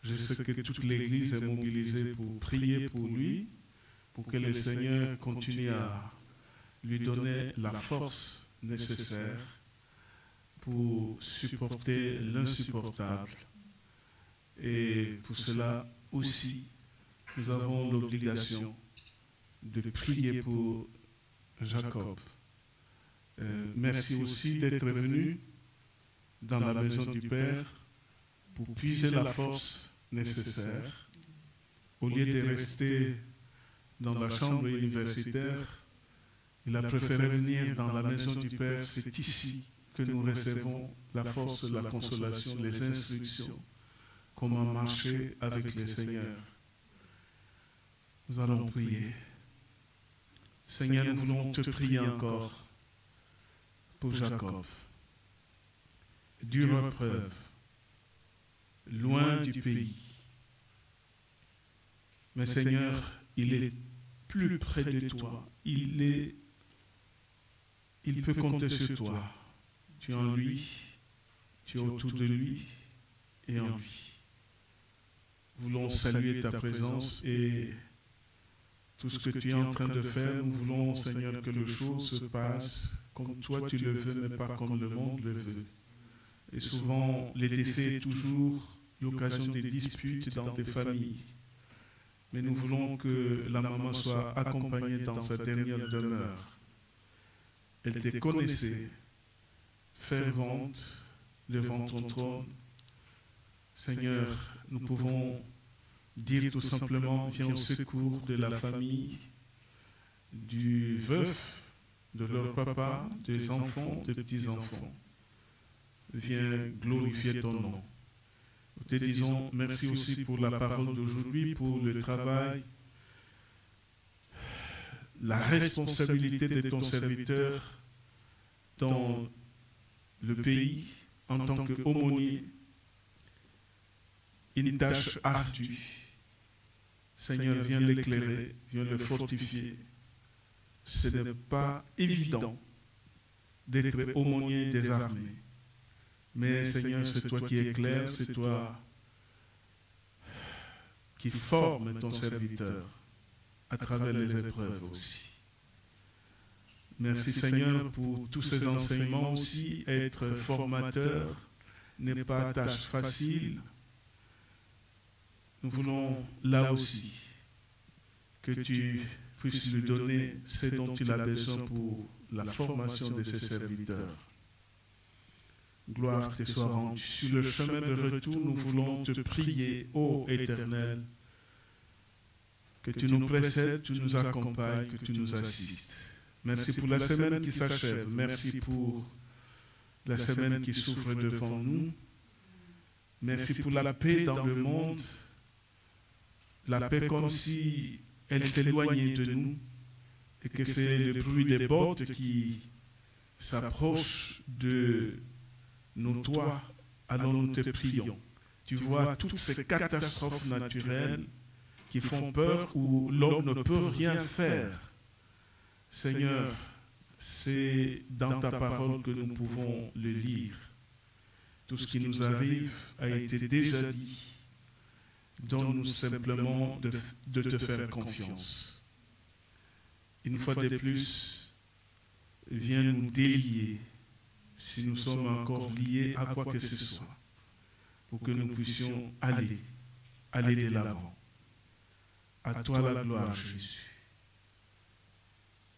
Je sais que toute l'Église est mobilisée pour prier pour lui, pour que le Seigneur continue à lui donner la force nécessaire pour supporter l'insupportable. Et pour cela aussi, nous avons l'obligation de prier pour Jacob. Merci aussi d'être venu dans la maison du Père pour puiser la force nécessaire. Au lieu de rester dans la chambre universitaire, il a préféré venir dans la maison du Père. C'est ici que nous recevons la force, la consolation, les instructions, comment marcher avec le Seigneur. Nous allons prier. Seigneur, nous voulons te prier encore pour Jacob. Dure épreuve, loin du pays. Mais Seigneur, il est plus près de toi. Il peut compter sur toi. Tu es en lui, tu es autour de lui et en lui. Nous voulons saluer ta présence et tout ce que tu es en train de faire. Nous voulons, Seigneur, que les choses se passent comme toi tu le veux, mais pas comme le monde le veut. Et souvent, les décès est toujours l'occasion des disputes dans des familles. Mais nous voulons que la maman soit accompagnée dans sa dernière demeure. Elle te connaissait, fervente, devant ton trône. Seigneur, nous pouvons dire tout simplement, viens au secours de la famille, du veuf, de leur papa, des enfants, des petits-enfants. Viens glorifier ton nom. Nous te disons merci aussi pour la parole d'aujourd'hui, pour le travail, la responsabilité de ton serviteur dans le pays en tant qu'aumônier, une tâche ardue. Seigneur, viens l'éclairer, viens le fortifier. Ce n'est pas évident d'être aumônier des armées. Mais Seigneur, c'est toi qui éclaires, c'est toi qui formes ton serviteur à travers les épreuves aussi. Merci Seigneur pour tous ces enseignements aussi. Être formateur n'est pas tâche facile. Nous voulons là aussi que tu puisses lui donner ce dont il a besoin pour la formation de ses serviteurs. Gloire te soit rendue. Sur le chemin de retour, nous voulons te prier, ô Éternel, que tu nous précèdes, tu nous accompagnes, que tu nous assistes. Merci pour la semaine qui s'achève. Merci pour la semaine qui s'ouvre devant nous. Merci pour la paix dans le monde. La paix comme si elle s'éloignait de nous et que c'est le bruit des bottes qui s'approche de nos toits. Alors nous te prions. Tu vois toutes ces catastrophes naturelles qui font peur où l'homme ne peut rien faire. Seigneur, c'est dans ta parole que nous pouvons le lire. Tout ce qui nous arrive a été déjà dit. Donne-nous simplement de te faire confiance. Une fois de plus, viens nous délier si nous sommes encore liés à quoi que ce soit, pour que nous puissions aller de l'avant. À toi la gloire, Jésus.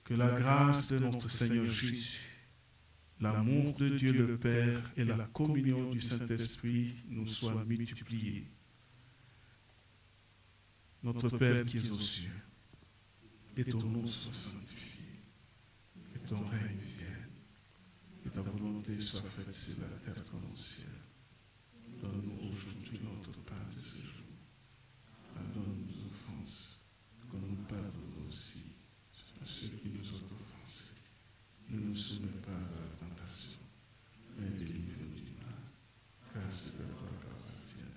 Que la grâce de notre Seigneur Jésus, l'amour de Dieu le Père et la communion du Saint-Esprit nous soient multipliés. Notre Père qui es aux cieux, et ton nom soit sanctifié, et ton règne vienne, et ta volonté soit faite sur la terre comme au ciel. Donne-nous aujourd'hui notre pain de ce jour. Pardonne nos offenses, comme nous pardonnons aussi à ceux qui nous ont offensés. Ne nous soumets pas à la tentation, mais délivre-nous du mal. Car c'est la gloire qui appartient,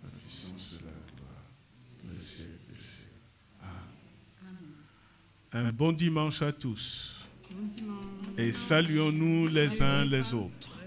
la puissance et la gloire, les siècles des siècles. Amen. Un bon dimanche à tous. Et saluons-nous les uns les autres.